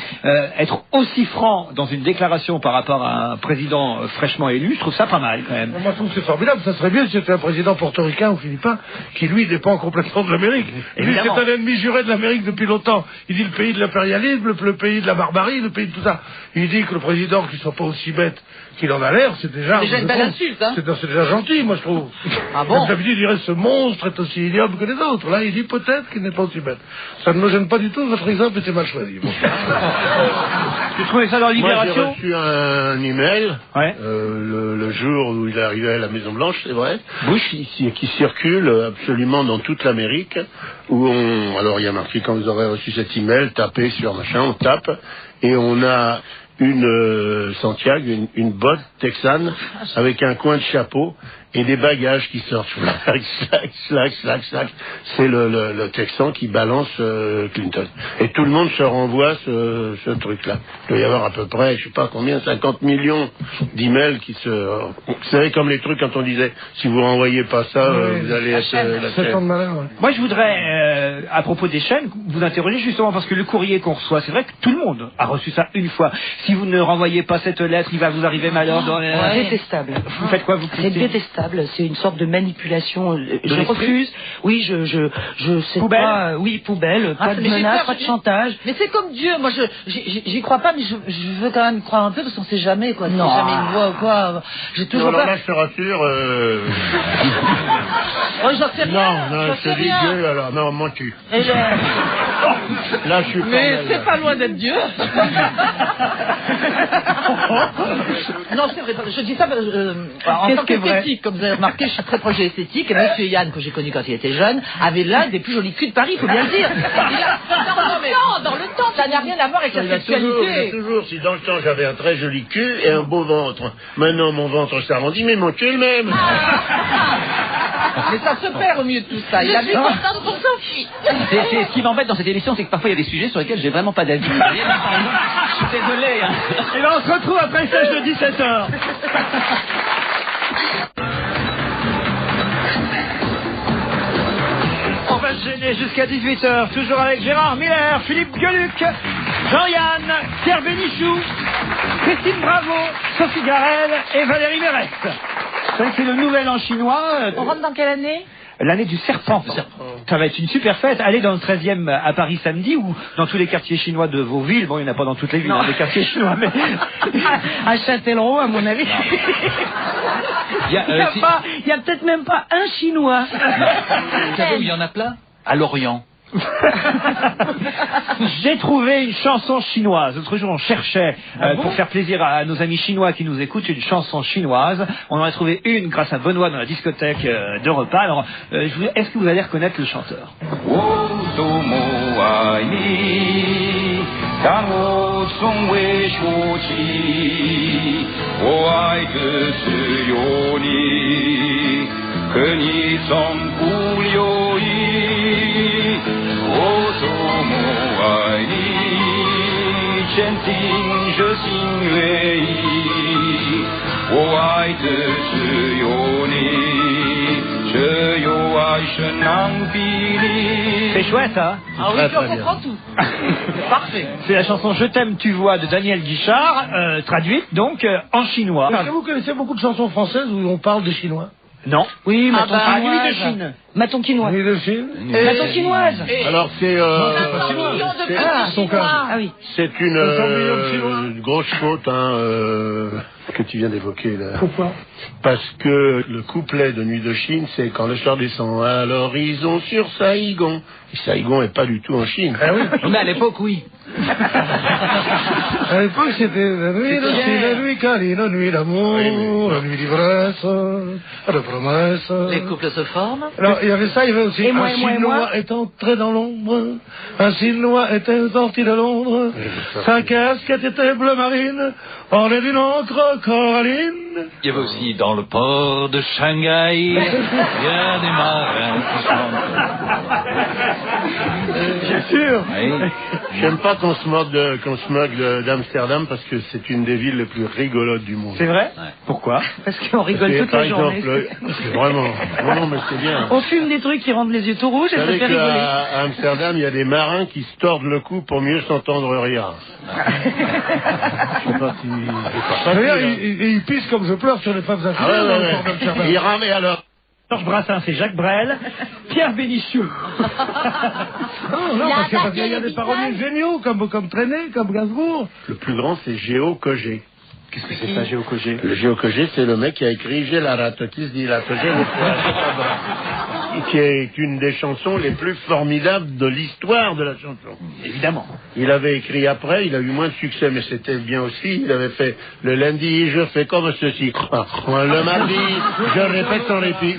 être aussi franc dans une déclaration par rapport à un président fraîchement élu, je trouve ça pas mal quand même. Moi je trouve que c'est formidable, ça serait bien si c'était un président portoricain ou philippin qui lui dépend complètement de l'Amérique. Lui c'est un ennemi juré de l'Amérique depuis longtemps. Il dit le pays de l'impérialisme, le pays de la barbarie, le pays de tout ça. Il dit que le président qui soit pas aussi bête qu'il en a l'air, c'est déjà une belle insulte, hein. C'est déjà gentil, moi je trouve. Ah bon? D'habitude, il dirait ce monstre est aussi ignoble que les autres. Là, il dit peut-être qu'il n'est pas aussi bête. Ça ne me gêne pas du tout, votre exemple était mal choisi. Bon. Tu trouvais ça dans Libération? Moi, j'ai reçu un email le jour où il est arrivé à la Maison Blanche, c'est vrai. Bush, qui circule absolument dans toute l'Amérique, où alors il y a marqué quand vous aurez reçu cet email, tapez sur machin, on tape, et on a une Santiago, une botte texane avec un coin de chapeau et des bagages qui sortent. Slack. C'est le Texan qui balance Clinton. Et tout le monde se renvoie ce truc-là. Il doit y avoir à peu près, je sais pas combien, 50 millions d'emails qui se... Vous savez, comme les trucs quand on disait, si vous renvoyez pas ça, vous allez être la chaîne. Moi, je voudrais, à propos des chaînes, vous interroger justement parce que le courrier qu'on reçoit, c'est vrai que tout le monde a reçu ça une fois. Si vous ne renvoyez pas cette lettre, il va vous arriver malheur. C'est détestable. Vous faites quoi, vous? C'est détestable. C'est une sorte de manipulation. Je refuse. Oui, je sais poubelle. pas. Oui, poubelle. Pas de menace, pas de chantage. Mais c'est comme Dieu. Moi, j'y crois pas, mais je veux quand même croire un peu parce qu'on sait jamais quoi. Non. Si jamais il voit ou quoi. J'ai toujours Non, pas. là, je te rassure. Oh, j'en sais rien. Non, j'en je sais te dis rien. Dieu, alors, non, mon cul. Et Là, je suis mais formel, c'est là. pas loin d'être Dieu. Non, c'est vrai. Je dis ça en tant qu'esthétique, comme vous avez remarqué, je suis très proche de l'esthétique. Et Monsieur Yann, que j'ai connu quand il était jeune, avait l'un des plus jolis culs de Paris, il faut bien le dire. Dans le temps, ça n'a rien à voir avec la Il y a sexualité. toujours, si dans le temps j'avais un très joli cul et un beau ventre. Maintenant mon ventre s'arrondit, mais mon cul est le même. Mais ça se perd au milieu de tout ça. Il a vu contente pour Sophie. C'est ce qui m'embête dans cette émission, c'est que parfois il y a des sujets sur lesquels j'ai vraiment pas d'avis. Par exemple, je suis désolé. Hein. Et ben on se retrouve après le stage de 17h. On va se gêner jusqu'à 18h, toujours avec Gérard Miller, Philippe Gueluc, Jean-Yann, Pierre Bénichou, Christine Bravo, Sophie Garel et Valérie Mérès. Vous savez que c'est le nouvel an chinois. On rentre dans quelle année? L'année du serpent. Ça va être une super fête. Allez dans le 13e à Paris samedi ou dans tous les quartiers chinois de vos villes. Bon, il n'y en a pas dans toutes les villes, hein, des quartiers chinois, mais... À Châtellerault, à mon avis. Il y a peut-être même pas un Chinois. Vous savez où il y en a plein? À Lorient. J'ai trouvé une chanson chinoise. L'autre jour, on cherchait, pour faire plaisir à nos amis chinois qui nous écoutent, une chanson chinoise. On en a trouvé une grâce à Benoît dans la discothèque de repas. Alors, est-ce que vous allez reconnaître le chanteur? C'est chouette, hein? Ah oui, on comprend tout. Parfait. C'est la chanson Je t'aime, tu vois de Daniel Guichard, traduite donc en chinois. Est-ce que vous connaissez beaucoup de chansons françaises où on parle des Chinois? Non. Oui, Maton Nuit de Chinoise. Chine. Maton Chinoise. Nuit de Chine? Maton Chinoise. Alors c'est Ah oui. c'est une grosse faute que tu viens d'évoquer là. Pourquoi? Parce que le couplet de Nuit de Chine, c'est quand le soir descend à l'horizon sur Saïgon. Et Saïgon est pas du tout en Chine. Ah oui. Mais à l'époque, oui. À l'époque, c'était la nuit de Chine, la nuit câline, la nuit d'amour, la nuit d'ivresse, de promesses. Les couples se forment. Alors, il y avait ça, il y avait aussi Et moi, un et moi, et Chinois moi. est entré dans l'ombre, un Chinois était sorti de Londres, sa casquette était bleu marine, ornée d'une encre coralline. Il y avait aussi dans le port de Shanghai, il y a des marins qui chantent. Bien sûr. Oui. J'aime pas qu'on se moque d'Amsterdam parce que c'est une des villes les plus rigolotes du monde. C'est vrai? Ouais. Pourquoi? Parce qu'on rigole Et toute par la journée. exemple, c'est vraiment, non, mais c'est bien. On fume des trucs qui rendent les yeux tout rouges et Vous ça savez fait rigoler. qu'à Amsterdam, il y a des marins qui se tordent le cou pour mieux s'entendre rire. Je sais pas si... D'ailleurs, il pisse comme je pleure sur les femmes Ah infidèles ouais, dans le ouais, port d'Amsterdam. Il rame et alors. Georges Brassens et Jacques Brel, Pierre Bénichou. Non, Il a parce qu'il attaqué y a les des paroliers Beatles. géniaux, comme Trenet, comme Gainsbourg. Le plus grand, c'est Géo Cogé. Qu'est-ce que c'est ça, Géo Cogé? Le Géo Cogé, c'est le mec qui a écrit J'ai la rate qui se dit la Cogé, le poil, c'est pas bon. qui est une des chansons les plus formidables de l'histoire de la chanson. Évidemment. Il avait écrit après, il a eu moins de succès, mais c'était bien aussi. Il avait fait le lundi, je fais comme ceci. Le mardi, je répète sans répit.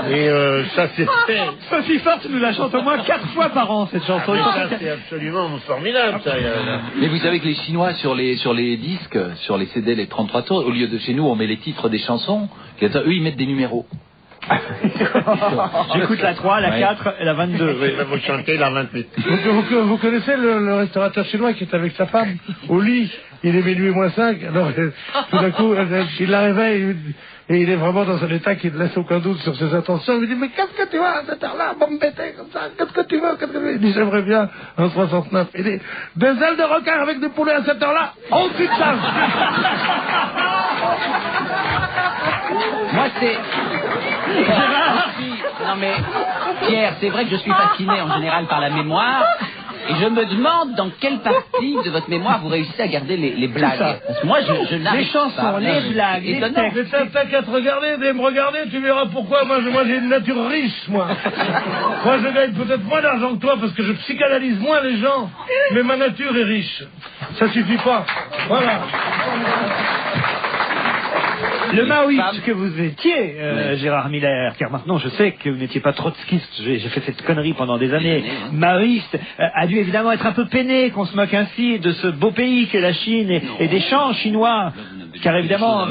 Et ça, c'était... Sophie Forte nous la chante au moins 4 fois par an, cette chanson. Ça, c'est absolument formidable, ça. Mais vous savez que les Chinois, sur les disques, sur les CD, les 33 tours, au lieu de chez nous, on met les titres des chansons, eux, ils mettent des numéros. J'écoute la 3, la 4 et la 22. Oui, vous chantez la 28. Vous connaissez le restaurateur chinois qui est avec sa femme au lit? Il est minuit moins 5, alors tout d'un coup, il la réveille et il est vraiment dans un état qui ne laisse aucun doute sur ses intentions. Il lui dit, mais qu'est-ce que tu veux à cette heure-là, pour m'embêter comme ça? Qu'est-ce que tu veux? Il dit, j'aimerais bien un 69. Il dit, des ailes de requin avec des poulets à cette heure-là? Aucune chance. Moi, c'est... Non mais, Pierre, c'est vrai que je suis fasciné en général par la mémoire. Et je me demande dans quelle partie de votre mémoire vous réussissez à garder les blagues. Parce que moi, je n'arrive les chansons, pas. les blagues, les textes. Mais t'as qu'à te regarder, de me regarder, tu verras pourquoi. Moi j'ai une nature riche, moi. Moi, je gagne peut-être moins d'argent que toi parce que je psychanalyse moins les gens. Mais ma nature est riche. Ça suffit pas. Voilà. Le maoïste que vous étiez, Gérard Miller, car maintenant je sais que vous n'étiez pas trotskiste, j'ai fait cette connerie pendant des années, maoïste, a dû évidemment être un peu peiné qu'on se moque ainsi de ce beau pays qu'est la Chine et des chants chinois, car évidemment,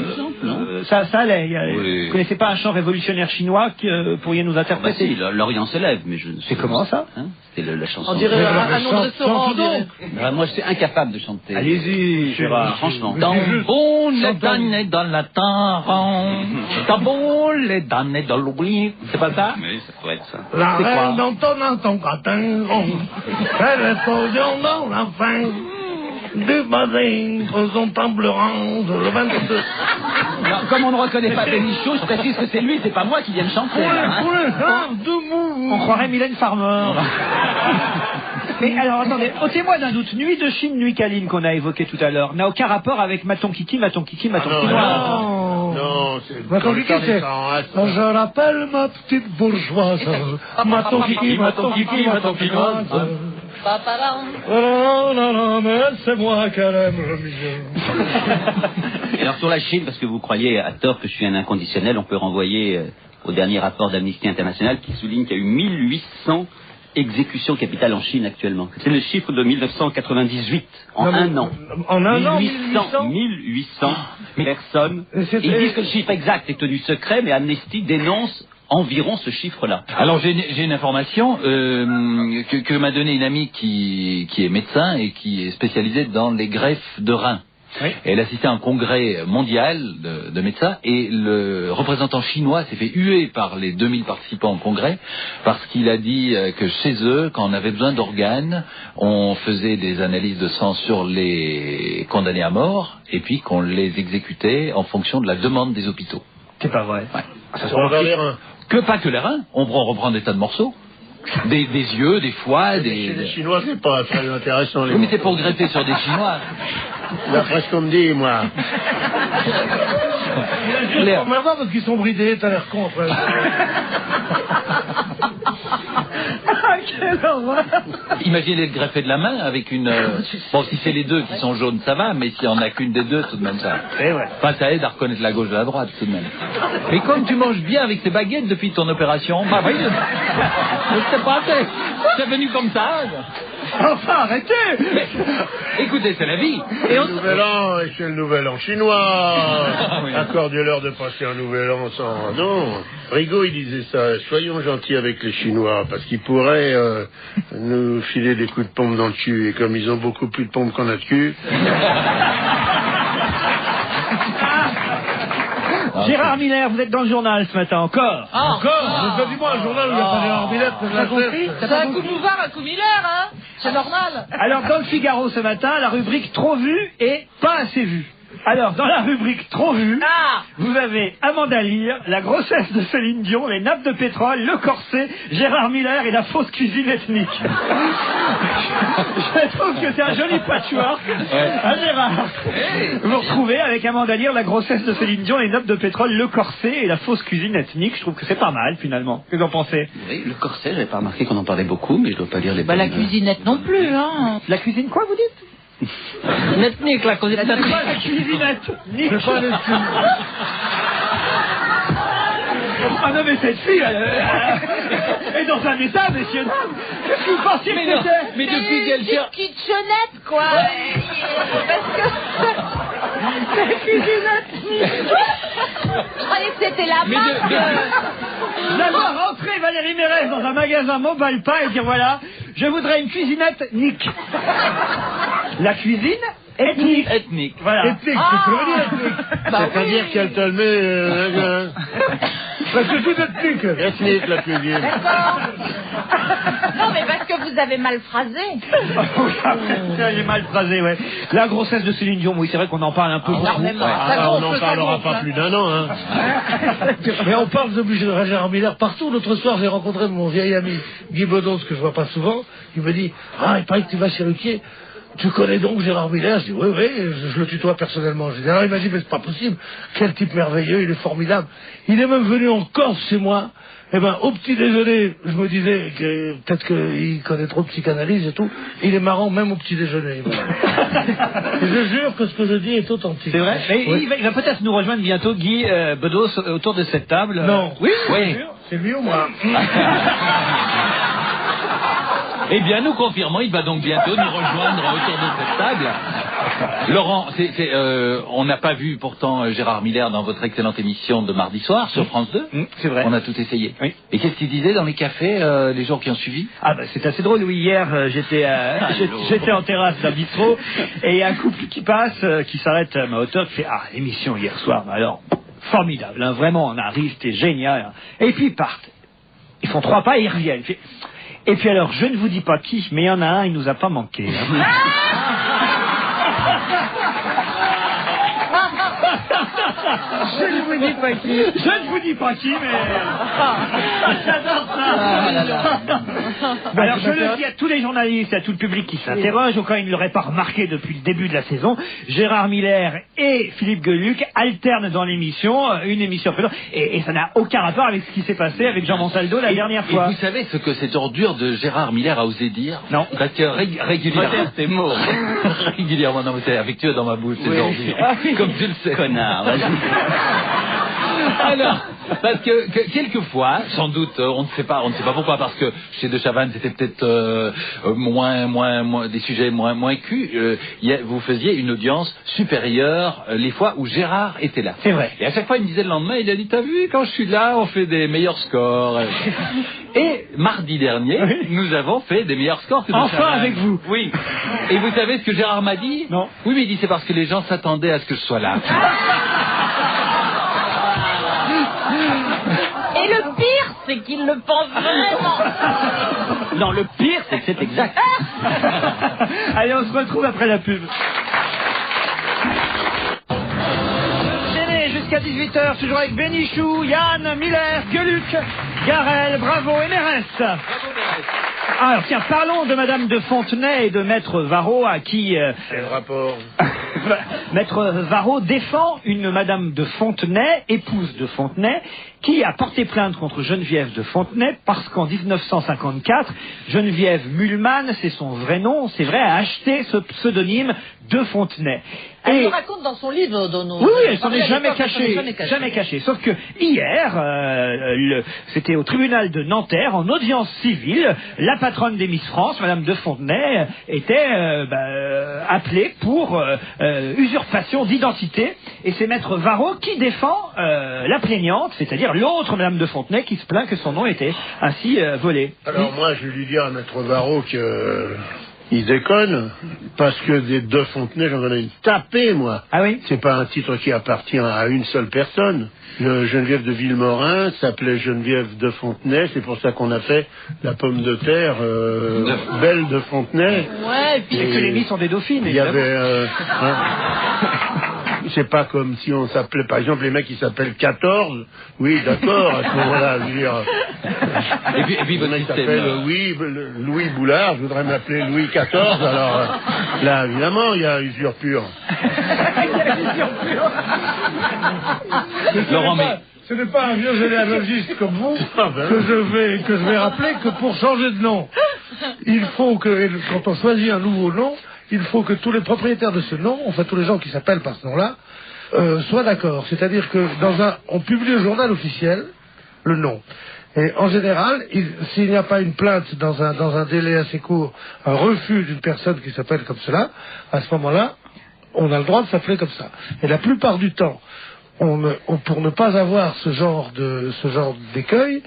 ça allait. Vous ne connaissez pas un chant révolutionnaire chinois que pourriez nous interpréter? Si, l'Orient se lève, mais je ne sais. C'est comment ça? C'est la chanson. On dirait un nom de restaurant, donc. Moi, je suis incapable de chanter. Allez-y, Gérard. Franchement. Dans bon les damnés dans la terre, dans bon les damnés dans l'oubli. C'est pas ça? Oui, ça pourrait être ça. La reine dans ton gratin rond, fait l'explosion dans la fin. Du bassin, faisons table ronde, le 22. Non, comme on ne reconnaît pas Bénichou, je précise que c'est lui, c'est pas moi qui viens de chanter. On croirait Mylène Farmer. Mais alors, attendez, ôtez-moi d'un doute. Nuit de Chine, nuit câline qu'on a évoqué tout à l'heure n'a aucun rapport avec Maton Kiki, Maton Kiki, Maton Kiki. Non, c'est... Maton Kiki, c'est... Je rappelle ma petite bourgeoise. Maton Kiki, Maton Kiki, Maton Kiki. Non, mais c'est moi qu'elle aime le mieux. Et alors sur la Chine, parce que vous croyez à tort que je suis un inconditionnel, on peut renvoyer au dernier rapport d'Amnesty International qui souligne qu'il y a eu 1800 exécutions capitales en Chine actuellement. C'est le chiffre de 1998, un an. En un an, 1800 personnes. Ils disent que le chiffre exact est tenu secret, mais Amnesty dénonce environ ce chiffre-là. Alors j'ai une information que m'a donnée une amie qui est médecin et qui est spécialisée dans les greffes de reins. Oui. Elle assistait à un congrès mondial de médecins et le représentant chinois s'est fait huer par les 2000 participants au congrès parce qu'il a dit que chez eux, quand on avait besoin d'organes, on faisait des analyses de sang sur les condamnés à mort et puis qu'on les exécutait en fonction de la demande des hôpitaux. C'est pas vrai. Ouais. Ça se regarde les reins. Pas que les reins, on reprend des tas de morceaux. Des yeux, des foies, Chez les Chinois, c'est pas très intéressant. Oui, mais c'est pour greffer sur des Chinois. D'après ce qu'on me dit, moi. C'est emmerdant parce qu'ils sont bridés, t'as l'air con après. Quelle horreur! Imaginez le greffer de la main avec une... Bon, si c'est les deux qui sont jaunes, ça va, mais s'il n'y en a qu'une des deux, tout de même ça. C'est vrai. Enfin, ça aide à reconnaître la gauche de la droite, tout de même. Mais comme tu manges bien avec tes baguettes depuis ton opération, bah oui, je sais pas, c'est venu comme ça. Enfin, arrêtez! Mais, écoutez, c'est la vie. Et c'est le nouvel an chinois. Oui. Accordez-leur de passer un nouvel an sans... Non, Rigaud, il disait ça. Soyons gentils avec les Chinois, parce qu'ils pourraient nous filer des coups de pompe dans le cul. Et comme ils ont beaucoup plus de pompe qu'on a de cul... Gérard Miller, vous êtes dans le journal ce matin, encore? Encore? Mais dis-moi, un journal où il n'y a pas Gérard Miller, c'est la compris? C'est un coup Bouvard, un coup Miller, hein? C'est normal. Alors, dans le Figaro ce matin, la rubrique trop vu et pas assez vu. Alors, dans la rubrique trop vue, vous avez Amanda Lear, la grossesse de Céline Dion, les nappes de pétrole, le corset, Gérard Miller et la fausse cuisine ethnique. Je trouve que c'est un joli patchwork. Hein, Gérard? Vous retrouvez avec Amanda Lear, la grossesse de Céline Dion, les nappes de pétrole, le corset et la fausse cuisine ethnique. Je trouve que c'est pas mal, finalement. Qu'est-ce que vous en pensez? Oui, le corset, j'avais pas remarqué qu'on en parlait beaucoup, mais je dois pas lire les... La cuisinette non plus, hein. La cuisine quoi, vous dites? L'ethnique, la cuisinette. C'est pas la cuisinette. C'est pas les Ah non, mais cette fille, elle est dans un état, messieurs, dames. Qu'est-ce que vous pensiez que c'était? Mais depuis qu'elle Une petite kitchenette, quoi. Parce que... La cuisinette. Je croyais que c'était la marque. D'abord rentrer Valérie Mérès dans un magasin Mobile Pas et dire voilà, je voudrais une cuisinette Nick. La cuisine ethnique. ethnique. Voilà. Ethnique, c'est ce que veut dire ethnique. C'est-à-dire qu'elle te le met... Parce que c'est ethnique. ethnique, la cuisine. D'accord. Non, mais parce que vous avez mal phrasé. J'ai mal phrasé, ouais. La grossesse de Céline Dion, oui, c'est vrai qu'on en parle un peu beaucoup. Énormément. On n'en parlera pas plus d'un an, hein. Mais on parle de Gérard Miller partout. L'autre soir, j'ai rencontré mon vieil ami Guy Bedos, que je vois pas souvent. Il me dit, il paraît que tu vas chez Ruquier. Tu connais donc Gérard Miller? Je dis oui, je le tutoie personnellement. Je dis, il m'a dit, mais c'est pas possible. Quel type merveilleux, il est formidable. Il est même venu en Corse chez moi. Eh ben, au petit déjeuner, je me disais que peut-être qu'il connaît trop de psychanalyse et tout. Il est marrant même au petit déjeuner. Et je jure que ce que je dis est authentique. C'est vrai? Mais Oui. il va peut-être nous rejoindre bientôt, Guy Bedos, autour de cette table. Non. Oui, Oui. C'est lui ou moi? Eh bien, nous confirmons, il va donc bientôt nous rejoindre autour de cette table. Laurent, on n'a pas vu pourtant Gérard Miller dans votre excellente émission de mardi soir sur France 2. C'est vrai. On a tout essayé. Oui. Et qu'est-ce qu'il disait dans les cafés les jours qui ont suivi? Ah bah c'est assez drôle, oui, hier j'étais en terrasse d'un bistrot et il y a un couple qui passe, qui s'arrête à ma hauteur, qui fait émission hier soir, alors formidable, hein, vraiment on arrive, c'était génial, hein. Et puis ils partent, ils font 3 pas et ils reviennent. Et puis alors je ne vous dis pas qui, mais il y en a un, il nous a pas manqué. Hein. Je ne vous dis pas qui. Je ne vous dis pas qui, mais... J'adore ça. Alors je le dis à tous les journalistes, à tout le public qui s'interroge, au cas où ils ne l'auraient pas remarqué depuis le début de la saison, Gérard Miller et Philippe Gueluc alternent dans l'émission, une émission après l'autre, et ça n'a aucun rapport avec ce qui s'est passé avec Jean Montaldo la dernière fois. Et vous savez ce que cette ordure de Gérard Miller a osé dire? Non. Parce que régulièrement... C'est mot. Régulièrement, non mais c'est affectueux dans ma bouche, ces ordures. Comme tu le sais. Connard, vas-y. Alors, parce que quelquefois, sans doute, on ne sait pas pourquoi, parce que chez De Chavannes c'était peut-être moins des sujets moins cul. Vous faisiez une audience supérieure les fois où Gérard était là. C'est vrai. Et à chaque fois, il me disait le lendemain, il a dit, t'as vu, quand je suis là, on fait des meilleurs scores. Et mardi dernier, nous avons fait des meilleurs scores que De Enfin Chavannes. avec vous. Oui. Et vous savez ce que Gérard m'a dit? Non. Oui, mais il dit, c'est parce que les gens s'attendaient à ce que je sois là. Et le pire, c'est qu'il le pense vraiment. Non, le pire, c'est que c'est exact. Allez, on se retrouve après la pub. Jusqu'à 18h, toujours avec Bénichou, Yann, Miller, Gueluc, Garel, Bravo et Mérès. Alors tiens, parlons de Madame de Fontenay et de Maître Varro, à qui... Quel rapport? Maître Varro défend une Madame de Fontenay, épouse de Fontenay, qui a porté plainte contre Geneviève de Fontenay parce qu'en 1954, Geneviève Mulman, c'est son vrai nom, c'est vrai, a acheté ce pseudonyme de Fontenay. Elle le raconte dans son livre, Dono. Oui, elle s'en est jamais cachée. Jamais cachée. Sauf que hier, c'était au tribunal de Nanterre, en audience civile, la patronne des Miss France, Madame de Fontenay, était appelée pour usurpation d'identité. Et c'est Maître Varro qui défend la plaignante, c'est-à-dire l'autre Madame de Fontenay qui se plaint que son nom était ainsi volé. Alors moi, je vais lui dire à Maître Varro que... il déconne, parce que des De Fontenay, j'en ai une tapée, moi. Ah oui? C'est pas un titre qui appartient à une seule personne. Le Geneviève de Villemorin s'appelait Geneviève de Fontenay, c'est pour ça qu'on a fait la pomme de terre Belle de Fontenay. Ouais, et puis... C'est que les Miss sont des dauphines, il y avait c'est pas comme si on s'appelait, par exemple, les mecs qui s'appellent 14. Oui, d'accord, à ce moment-là, je veux dire. Et puis le mec s'appelle Louis Boulard, je voudrais m'appeler Louis XIV, alors là, évidemment, il y a usure pure. Laurent, mais... Ce n'est pas un vieux généalogiste comme vous que je vais rappeler que pour changer de nom, il faut que, quand on choisit un nouveau nom, il faut que tous les propriétaires de ce nom, enfin tous les gens qui s'appellent par ce nom-là, soient d'accord. C'est-à-dire que on publie au journal officiel le nom. Et en général, s'il n'y a pas une plainte dans un délai assez court, un refus d'une personne qui s'appelle comme cela, à ce moment-là, on a le droit de s'appeler comme ça. Et la plupart du temps, pour ne pas avoir ce genre d'écueil,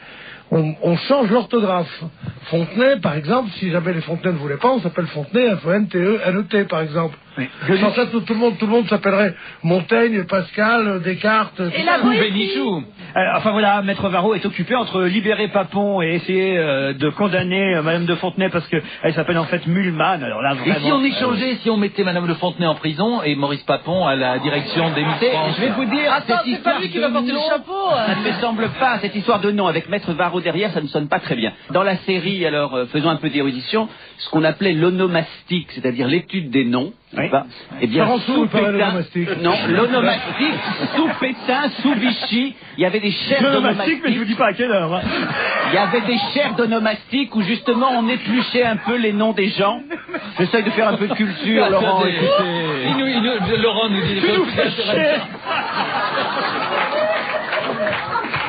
on change l'orthographe. Fontenay, par exemple, si jamais les Fontenay ne voulaient pas, on s'appelle Fontenay, F-O-N-T-E-N-E-T, par exemple. Oui. Sans ça, tout le monde s'appellerait Montaigne, Pascal, Descartes... Ou Bénichou. Enfin voilà, Maître Varro est occupé entre libérer Papon et essayer de condamner Madame de Fontenay parce qu'elle s'appelle en fait Mulman. Alors là, vraiment, et si on échangeait, si on mettait Madame de Fontenay en prison et Maurice Papon à la direction des musées, je vais vous dire... Attends, c'est pas lui qui va porter le chapeau. Ça ne me semble pas, cette histoire de nom avec Maître Varro derrière, ça ne sonne pas très bien. Dans la série, alors, faisons un peu d'érudition, ce qu'on appelait l'onomastique, c'est-à-dire l'étude des noms, oui. Eh bien, sous Pétain, non, l'onomastique, sous Pétain, sous Vichy, il y avait des chaires d'onomastique, mais je vous dis pas à quelle heure. Hein. Il y avait des chaires d'onomastique où justement on épluchait un peu les noms des gens. J'essaye de faire un peu de culture, Laurent. Laurent nous dit des choses très intéressantes.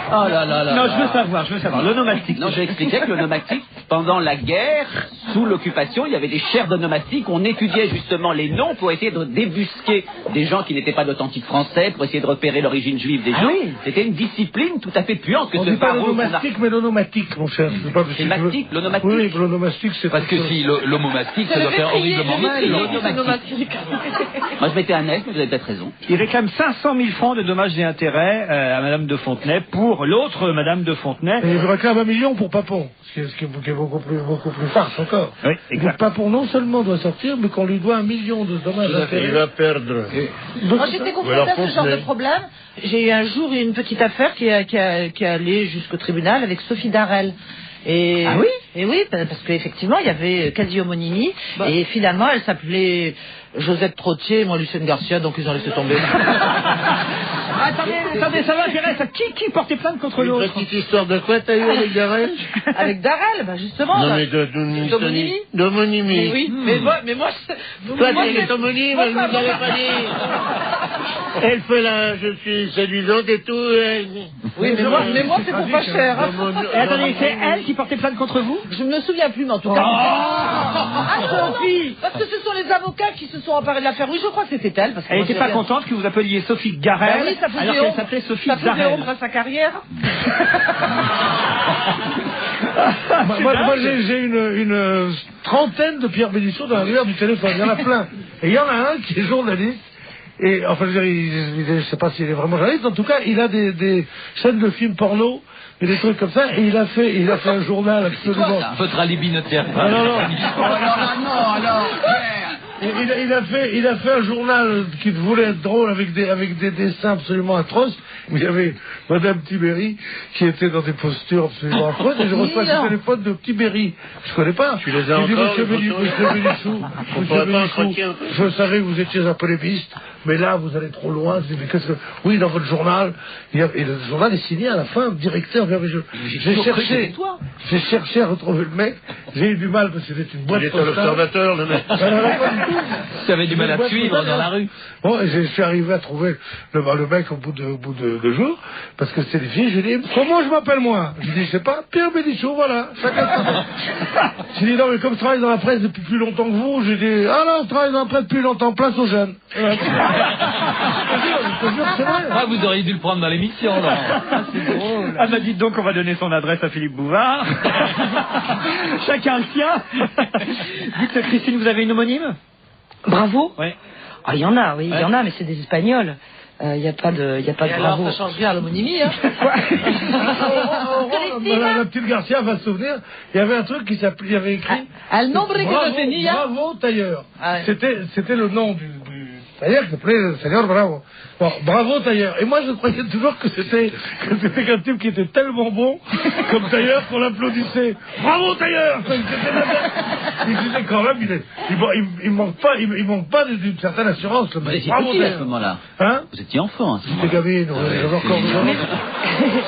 Oh là là là. Non, je veux savoir. L'onomastique. Non, j'ai expliqué que l'onomastique, pendant la guerre, sous l'occupation, il y avait des chaires d'onomastique. On étudiait justement les noms pour essayer de débusquer des gens qui n'étaient pas d'authentiques français, pour essayer de repérer l'origine juive des gens. Oui. C'était une discipline tout à fait puante que on ce dit pas l'onomastique, mais l'onomatique, mon cher. C'est mastique, l'onomastique. Oui, l'onomastique, c'est... Parce que si l'homomastique, ça doit faire horriblement mal. L'onomastique. Moi, je mettais un S, mais vous avez peut-être raison. Il réclame 500 000 francs de dommages et intérêts à Madame de Fontenay pour l'autre Madame de Fontenay. Et il réclame 1 million pour Papon, ce qui est beaucoup plus farce encore. Oui, exact. Papon non seulement doit sortir, mais qu'on lui doit 1 million de dommages et intérêts. Il va perdre. Moi, j'étais confrontée à ce genre de problème. J'ai eu un jour une petite affaire qui est allée jusqu'au tribunal avec Sophie Darel. Et ah oui? Et oui, parce qu'effectivement, il y avait quasi homonymie. Et finalement, elle s'appelait Josette Trottier, moi Lucienne Garcia, donc ils ont laissé tomber. Attendez, ça m'intéresse. Qui portait plainte contre l'autre? Une petite histoire de quoi t'as eu avec Darel? Avec Darel, ben justement. Non, mais d'homonymie. Oui, mais moi... Toi, tu es homonyme, elle ne nous avait pas dit. Elle fait je suis séduisante et tout. Oui, mais moi, c'est pour pas cher. Et attendez, c'est elle qui portait plainte contre vous? Je ne me souviens plus, mais en tout cas... Ah, Sophie! Parce que ce sont les avocats qui se sont emparés de l'affaire. Oui, je crois que c'était elle. Parce que elle n'était pas contente que vous appeliez Sophie Garel, oui, ça alors qu'elle s'appelait Sophie Darel. Ça faisait ombre à sa carrière. Moi j'ai une trentaine de Pierre Bénichou dans la lumière du téléphone. Il y en a plein. Et il y en a un qui est journaliste. Et enfin, je ne sais pas s'il est vraiment journaliste. En tout cas, il a des chaînes de films porno et des trucs comme ça. Et il a fait un journal absolument. Votre alibi ne tient pas. Non, alors. Il a fait un journal qui voulait être drôle avec des dessins absolument atroces. Il y avait Madame Tibéri qui était dans des postures absolument atroces. Et je reçois le téléphone de Tibéri. Je connais pas. Tu les as encore, Monsieur Bénichou, je savais que vous étiez un polémiste, mais là vous allez trop loin. Je dis, mais qu'est-ce que... Oui, dans votre journal, et le journal est signé à la fin, directeur. J'ai cherché à retrouver le mec. J'ai eu du mal parce que c'était une boîte postale. Il était à l'Observateur, le mec. Tu avais du mal à suivre dans la rue. Bon, et je suis arrivé à trouver le mec au bout de 2 jours, parce que c'était des filles. Je lui ai dit, comment je m'appelle moi? Je lui ai dit, je sais pas, Pierre Bénichou, voilà. J'ai dit, non, mais comme je travaille dans la presse depuis plus longtemps que vous, j'ai dit, ah non, je travaille dans la presse depuis longtemps, place aux jeunes. Ah, vous auriez dû le prendre dans l'émission, là. C'est drôle. Ah, bah dites donc, on va donner son adresse à Philippe Bouvard. Chacun le sien. Dites, Christine, vous avez une homonyme? Bravo? Oui. Ah, il y en a, oui, il y en a, mais c'est des Espagnols. Il n'y a pas de Bravo. Alors, ça change rien à l'homonymie, hein. La petite Garcia va se souvenir, il y avait un truc qui s'appelait, il y avait écrit Al nombre que no tenía. Bravo tailleur. Ah, C'était le nom Tailleur qui s'appelait Seigneur Bravo. Bon, bravo Tailleur. Et moi je croyais toujours que c'était qu'un type qui était tellement bon comme Tailleur qu'on l'applaudissait. Bravo Tailleur. Il disait quand même, il manque pas d'une certaine assurance. Vous étiez bravo petit à Tailleur. ce moment-là. Hein? Vous étiez enfant à ce J'étais moment-là. gamine,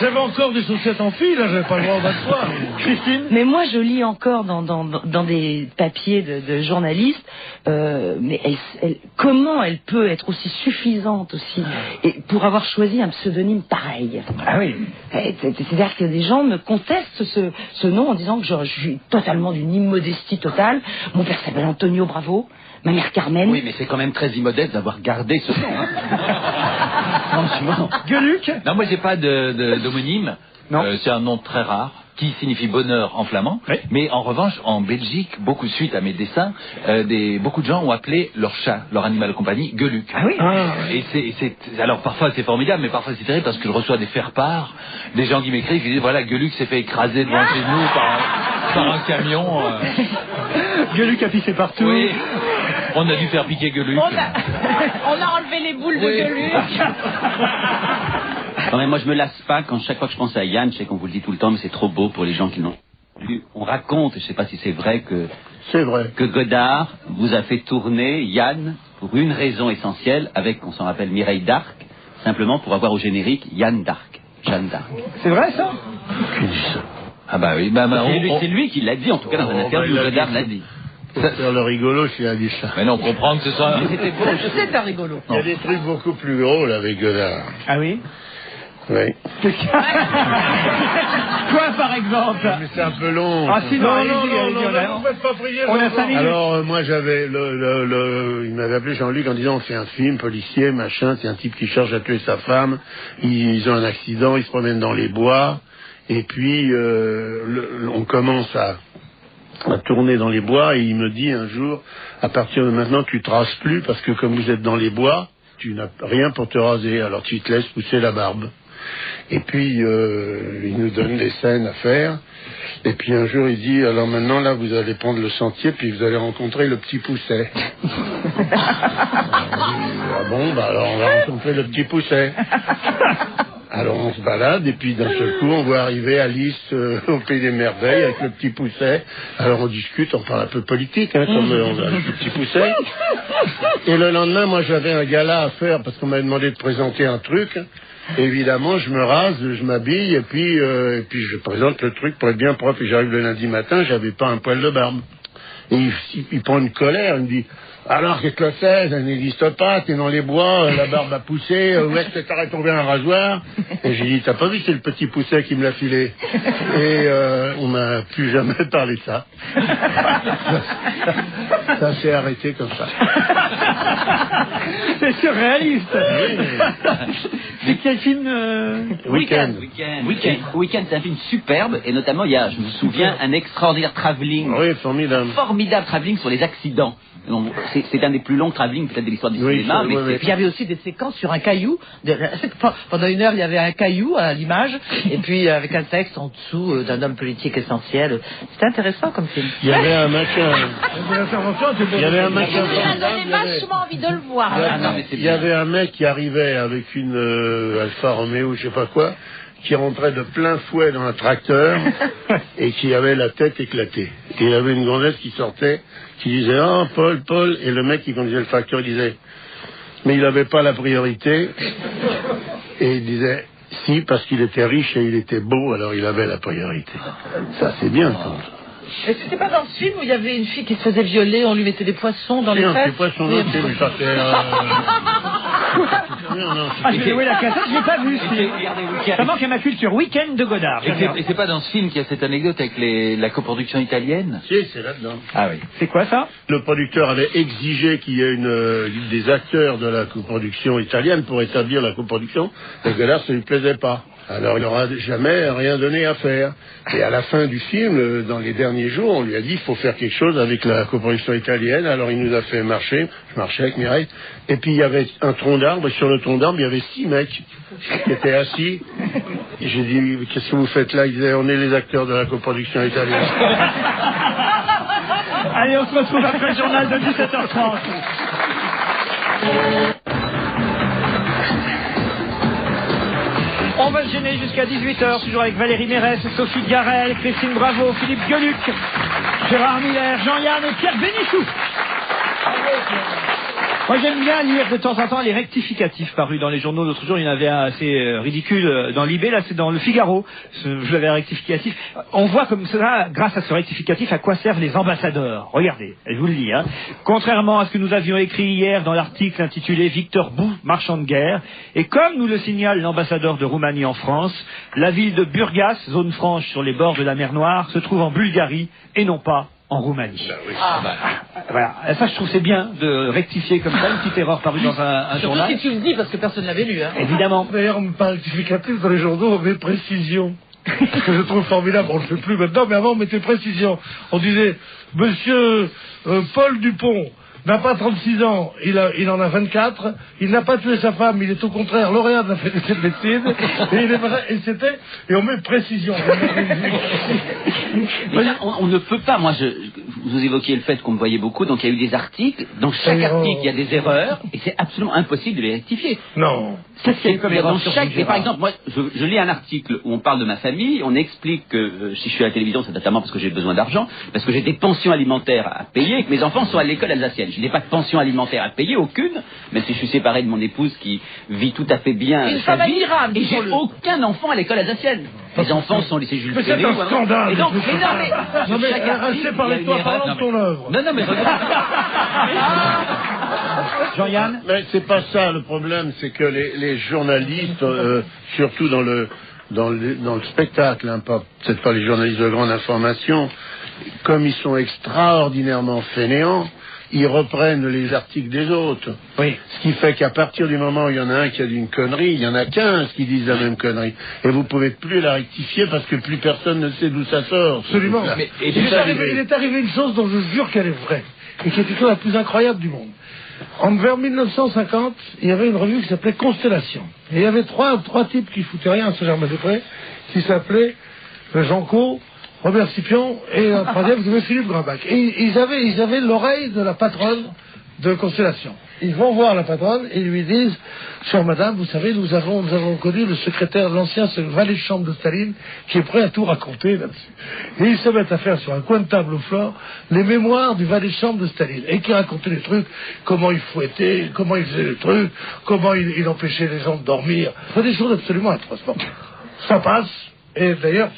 j'avais encore des chaussettes en fil, là, j'avais pas le droit de soir. Christine? Mais moi, je lis encore dans des papiers de journalistes, mais comment elle peut être aussi suffisante aussi, et pour avoir choisi un pseudonyme pareil. Ah oui. C'est-à-dire que des gens me contestent ce nom en disant que je suis totalement d'une immodestie totale. Mon père s'appelle Antonio Bravo, ma mère Carmen. Oui, mais c'est quand même très immodeste d'avoir gardé ce nom. Hein. Franchement. Gueuluc? Non, moi j'ai pas d'homonyme. C'est un nom très rare qui signifie bonheur en flamand. Oui. Mais en revanche, en Belgique, suite à mes dessins, beaucoup de gens ont appelé leur chat, leur animal de compagnie, Gueuluc. Ah oui. Alors parfois c'est formidable, mais parfois c'est terrible parce que je reçois des faire-part, des gens qui m'écrivent, qui disent voilà, Gueuluc s'est fait écraser devant chez nous par un camion. Gueuluc a pissé partout. Oui. On a dû faire piquer Gueuluc. On a enlevé les boules de Gueuluc. Non, mais moi je me lasse pas quand chaque fois que je pense à Yann, je sais qu'on vous le dit tout le temps, mais c'est trop beau pour les gens qui l'ont lu. On raconte, je sais pas si c'est vrai que Godard vous a fait tourner Yann pour une raison essentielle avec, on s'en rappelle, Mireille d'Arc, simplement pour avoir au générique Yann d'Arc, Jeanne d'Arc. C'est vrai ça? Qui dit ça? Ah bah oui, c'est lui qui l'a dit, en tout cas dans une interview, Godard l'a dit. Pour faire le rigolo, s'il a dit ça. Mais non, on comprend que ce soit... C'était beau. C'est un rigolo. Il y a des trucs beaucoup plus drôles avec Godard. Ah oui? Oui. Quoi par exemple? Mais c'est un peu long. Ah si, Non, vous faites pas prier. On a 5 minutes. Alors, moi, j'avais il m'avait appelé Jean-Luc en disant, on fait un film policier, machin, c'est un type qui cherche à tuer sa femme, ils ont un accident, ils se promènent dans les bois, et puis, on commence à tourner dans les bois, et il me dit un jour, à partir de maintenant, tu te rases plus, parce que comme vous êtes dans les bois, tu n'as rien pour te raser, alors tu te laisses pousser la barbe. Et puis, il nous donne des scènes à faire. Et puis un jour, il dit, alors maintenant, là, vous allez prendre le sentier, puis vous allez rencontrer le petit Pousset. Ah bon, bah alors on va rencontrer le petit Pousset. Alors on se balade, et puis d'un seul coup, on voit arriver Alice au Pays des Merveilles avec le petit Pousset. Alors on discute, on parle un peu politique, hein, comme on a le petit Pousset. Et le lendemain, moi j'avais un gala à faire, parce qu'on m'avait demandé de présenter un truc. Évidemment, je me rase, je m'habille, et puis je présente le truc pour être bien propre. Et j'arrive le lundi matin, j'avais pas un poil de barbe. Et il prend une colère, il me dit, alors qu'est-ce que c'est, ça n'existe pas, t'es dans les bois, la barbe a poussé, où est-ce que t'aurais trouvé un rasoir? Et j'ai dit, t'as pas vu, c'est le petit Pousset qui me l'a filé. Et on m'a plus jamais parlé de ça. Ça s'est arrêté comme ça. C'est surréaliste. C'est quel film? Weekend, c'est un film superbe, et notamment il y a, je me souviens, un extraordinaire travelling. Oui, formidable. Formidable travelling sur les accidents. C'est un des plus longs travelling peut-être de l'histoire du cinéma. Mais Puis il y avait aussi des séquences sur un caillou. Pendant 1 heure, il y avait un caillou à l'image, et puis avec un texte en dessous d'un homme politique essentiel. C'était intéressant comme film. Il y avait un machin. Il y avait un machin. Il a donné vachement envie de le voir. Il y avait un mec qui arrivait avec une Alfa Romeo, je sais pas quoi, qui rentrait de plein fouet dans un tracteur et qui avait la tête éclatée. Et il y avait une gonzesse qui sortait, qui disait « Oh, Paul », et le mec qui conduisait le tracteur, il disait « Mais il n'avait pas la priorité ». Et il disait « Si, parce qu'il était riche et il était beau, alors il avait la priorité ». Ça, c'est bien, ça. Est-ce que c'était pas dans ce film où il y avait une fille qui se faisait violer, on lui mettait des poissons dans les fesses? Des poissons dans les fesses, mais ça c'est... Ah, j'ai joué la cassette, je l'ai pas vu. Ça manque à ma culture. Week-end de Godard. Et c'est pas dans ce film qu'il y a cette anecdote avec la coproduction italienne? Si, c'est là-dedans. Ah oui. C'est quoi ça? Le producteur avait exigé qu'il y ait des acteurs de la coproduction italienne pour établir la coproduction, et Godard, ça lui plaisait pas. Alors il n'aura jamais rien donné à faire. Et à la fin du film, dans les derniers jours, on lui a dit il faut faire quelque chose avec la coproduction italienne. Alors il nous a fait marcher. Je marchais avec Mireille. Et puis il y avait un tronc d'arbre. Et sur le tronc d'arbre, il y avait 6 mecs qui étaient assis. Et j'ai dit qu'est-ce que vous faites là? Ils disaient on est les acteurs de la coproduction italienne. Allez, on se retrouve après le journal de 17h30. On va se gêner jusqu'à 18h, toujours avec Valérie Mérès, Sophie Garel, Christine Bravo, Philippe Gueluc, Gérard Miller, Jean-Yann et Pierre Bénichou. Moi j'aime bien lire de temps en temps les rectificatifs parus dans les journaux. L'autre jour il y en avait un assez ridicule dans Libé, là c'est dans le Figaro, je l'avais rectificatif. On voit comme ça, grâce à ce rectificatif, à quoi servent les ambassadeurs. Regardez, je vous le dis. Contrairement à ce que nous avions écrit hier dans l'article intitulé Victor Bou, marchand de guerre, et comme nous le signale l'ambassadeur de Roumanie en France, la ville de Burgas, zone franche sur les bords de la mer Noire, se trouve en Bulgarie et non pas en Roumanie. Voilà. Ça, je trouve c'est bien de rectifier comme ça une petite erreur parue dans un journal. Surtout si tu le dis, parce que personne ne l'avait lu. Hein. Évidemment. D'ailleurs, on me parle rectificatif dans les journaux, on met précision. Ce que je trouve formidable, on ne le fait plus maintenant, mais avant on mettait précision. On disait, monsieur Paul Dupont n'a pas 36 ans, il en a 24, il n'a pas tué sa femme, il est au contraire lauréat de la faculté de médecine, et on met précision. Mais là, on ne peut pas, vous évoquiez le fait qu'on me voyait beaucoup, donc il y a eu des articles, dans chaque article il y a des erreurs, et c'est absolument impossible de les rectifier. Non. Ça, c'est dans chaque. Et par exemple, moi, je lis un article où on parle de ma famille, on explique que si je suis à la télévision, c'est notamment parce que j'ai besoin d'argent, parce que j'ai des pensions alimentaires à payer, et que mes enfants sont à l'école alsacienne. Je n'ai pas de pension alimentaire à payer, aucune, même si je suis séparé de mon épouse qui vit tout à fait bien sa vie, et j'ai aucun enfant à l'école alsacienne. Les enfants sont au lycée Jules Ferry. Mais c'est un scandale. Et donc, non mais c'est parler de toi, parlant de ton œuvre. Non, mais regarde. Jean-Yann? Mais c'est pas ça le problème, c'est que les journalistes, surtout dans le spectacle, peut-être pas les journalistes de grande information, comme ils sont extraordinairement fainéants, ils reprennent les articles des autres. Oui. Ce qui fait qu'à partir du moment où il y en a un qui a dit une connerie, il y en a 15 qui disent la même connerie. Et vous pouvez plus la rectifier parce que plus personne ne sait d'où ça sort. Absolument. Il est arrivé une chose dont je jure qu'elle est vraie, et qui est plutôt la plus incroyable du monde. Vers 1950, il y avait une revue qui s'appelait Constellation. Et il y avait trois types qui foutaient rien à Saint-Germain-des-Prés, qui s'appelaient Jean Caux, Robert Scipion, et un troisième, vous avez Philippe Grabach. Et ils avaient l'oreille de la patronne de Constellation. Ils vont voir la patronne et lui disent, chère madame, vous savez, nous avons connu le secrétaire de l'ancien valet de chambre de Staline qui est prêt à tout raconter là-dessus. Et ils se mettent à faire sur un coin de table au flore les mémoires du valet de chambre de Staline et qui racontait les trucs, comment il fouettait, comment il faisait les trucs, comment il empêchait les gens de dormir. C'est des choses absolument atroces. Bon, ça passe. Et d'ailleurs,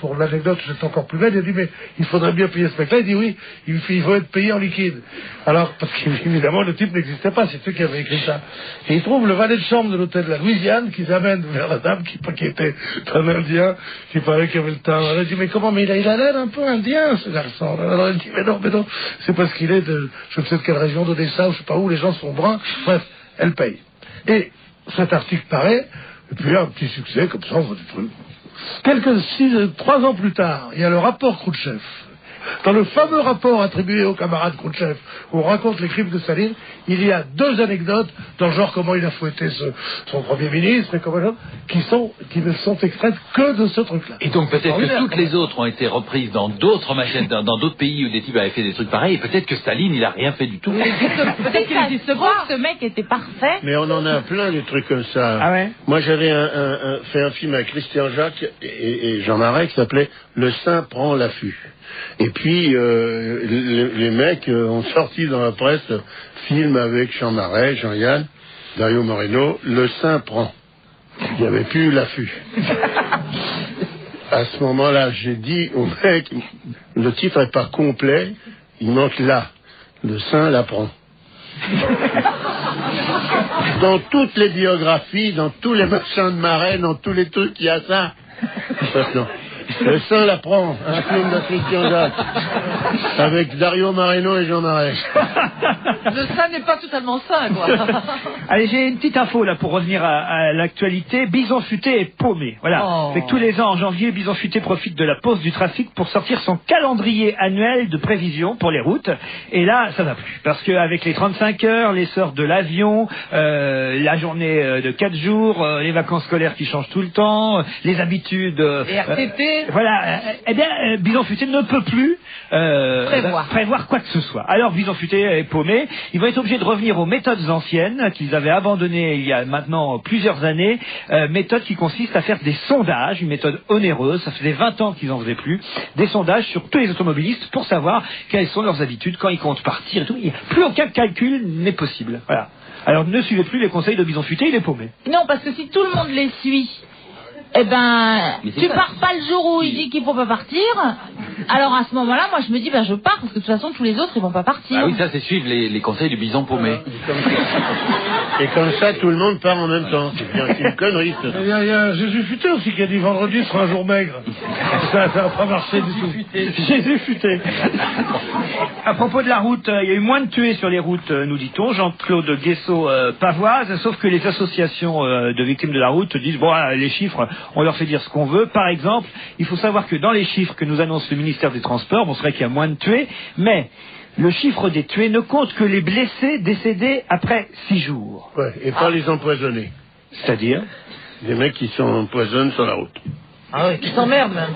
pour l'anecdote, c'est encore plus belle, il a dit, mais il faudrait bien payer ce mec-là. Il dit oui, il faut être payé en liquide. Alors, parce qu'évidemment, le type n'existait pas, c'est eux qui avaient écrit ça. Et ils trouvent le valet de chambre de l'hôtel de la Louisiane, qu'ils amènent vers la dame, qui était un Indien, qui paraît qu'il avait le temps. Elle a dit, mais comment, mais il a l'air un peu indien, ce garçon. Alors elle dit, mais non, c'est parce qu'il est de, je ne sais de quelle région d'Odessa, ou je sais pas où, les gens sont bruns. Bref, elle paye. Et cet article paraît, et puis un petit succès, comme ça, on voit des trucs. 3 ans plus tard, il y a le rapport Khrouchtchev. Dans le fameux rapport attribué au camarade Khrouchtchev, où on raconte les crimes de Staline, il y a 2 anecdotes, dans le genre comment il a fouetté son premier ministre, et qui ne sont extraites que de ce truc-là. Et donc peut-être que toutes les autres ont été reprises dans d'autres machines, dans d'autres pays où des types avaient fait des trucs pareils, et peut-être que Staline, il a rien fait du tout. Peut-être qu'il existe pas. Ce mec était parfait. Mais on en a plein des trucs comme ça. Ah ouais? Moi, j'avais fait un film avec Christian Jacques et Jean Marais qui s'appelait Le Saint prend l'affût. Et puis, les mecs ont sorti dans la presse film avec Jean Marais, Jean-Yann, Dario Moreno, Le Saint prend. Il n'y avait plus l'affût. À ce moment-là, j'ai dit au mec, le titre n'est pas complet, il manque là. Le Saint la prend. Dans toutes les biographies, dans tous les machins de Marais, dans tous les trucs, il y a ça. Non. Le Saint la prend, un film de Christian Jacques, avec Dario Moreno et Jean Marais. Le Saint n'est pas totalement sain, quoi. Allez, j'ai une petite info là pour revenir à l'actualité. Bison Futé est paumé. Voilà. C'est que tous les ans en janvier, Bison Futé profite de la pause du trafic pour sortir son calendrier annuel de prévision pour les routes. Et là, ça va plus. Parce qu'avec les 35 heures, l'essor de l'avion, la journée de 4 jours, les vacances scolaires qui changent tout le temps, les habitudes... Les RTT. Voilà. Eh bien, Bison Futé ne peut plus prévoir quoi que ce soit. Alors, Bison Futé est paumé. Ils vont être obligés de revenir aux méthodes anciennes qu'ils avaient abandonnées il y a maintenant plusieurs années, méthode qui consiste à faire des sondages, une méthode onéreuse, ça faisait 20 ans qu'ils en faisaient plus, des sondages sur tous les automobilistes pour savoir quelles sont leurs habitudes, quand ils comptent partir et tout. Plus aucun calcul n'est possible. Voilà. Alors ne suivez plus les conseils de Bison Futé, il est paumé. Non, parce que si tout le monde les suit, eh ben, tu pars pas le jour où il dit qu'il faut pas partir. Alors à ce moment-là, moi je me dis, ben je pars, parce que de toute façon tous les autres ils vont pas partir. Ah oui, ça c'est suivre les conseils du Bison paumé. Et comme ça, tout le monde part en même temps. C'est une connerie. Il y a Jésus Futé aussi qui a dit vendredi sera un jour maigre. Ça va pas marcher du tout. Jésus Futé. À propos de la route, il y a eu moins de tués sur les routes, nous dit-on. Jean-Claude Guessot, Pavoise, sauf que les associations de victimes de la route disent, bon, les chiffres, on leur fait dire ce qu'on veut. Par exemple, il faut savoir que dans les chiffres que nous annonce le ministère des Transports, on serait qu'il y a moins de tués, mais le chiffre des tués ne compte que les blessés décédés après 6 jours. Ouais, et pas les empoisonnés. C'est-à-dire des mecs qui s'empoisonnent sur la route. Ah oui, qui s'emmerdent même.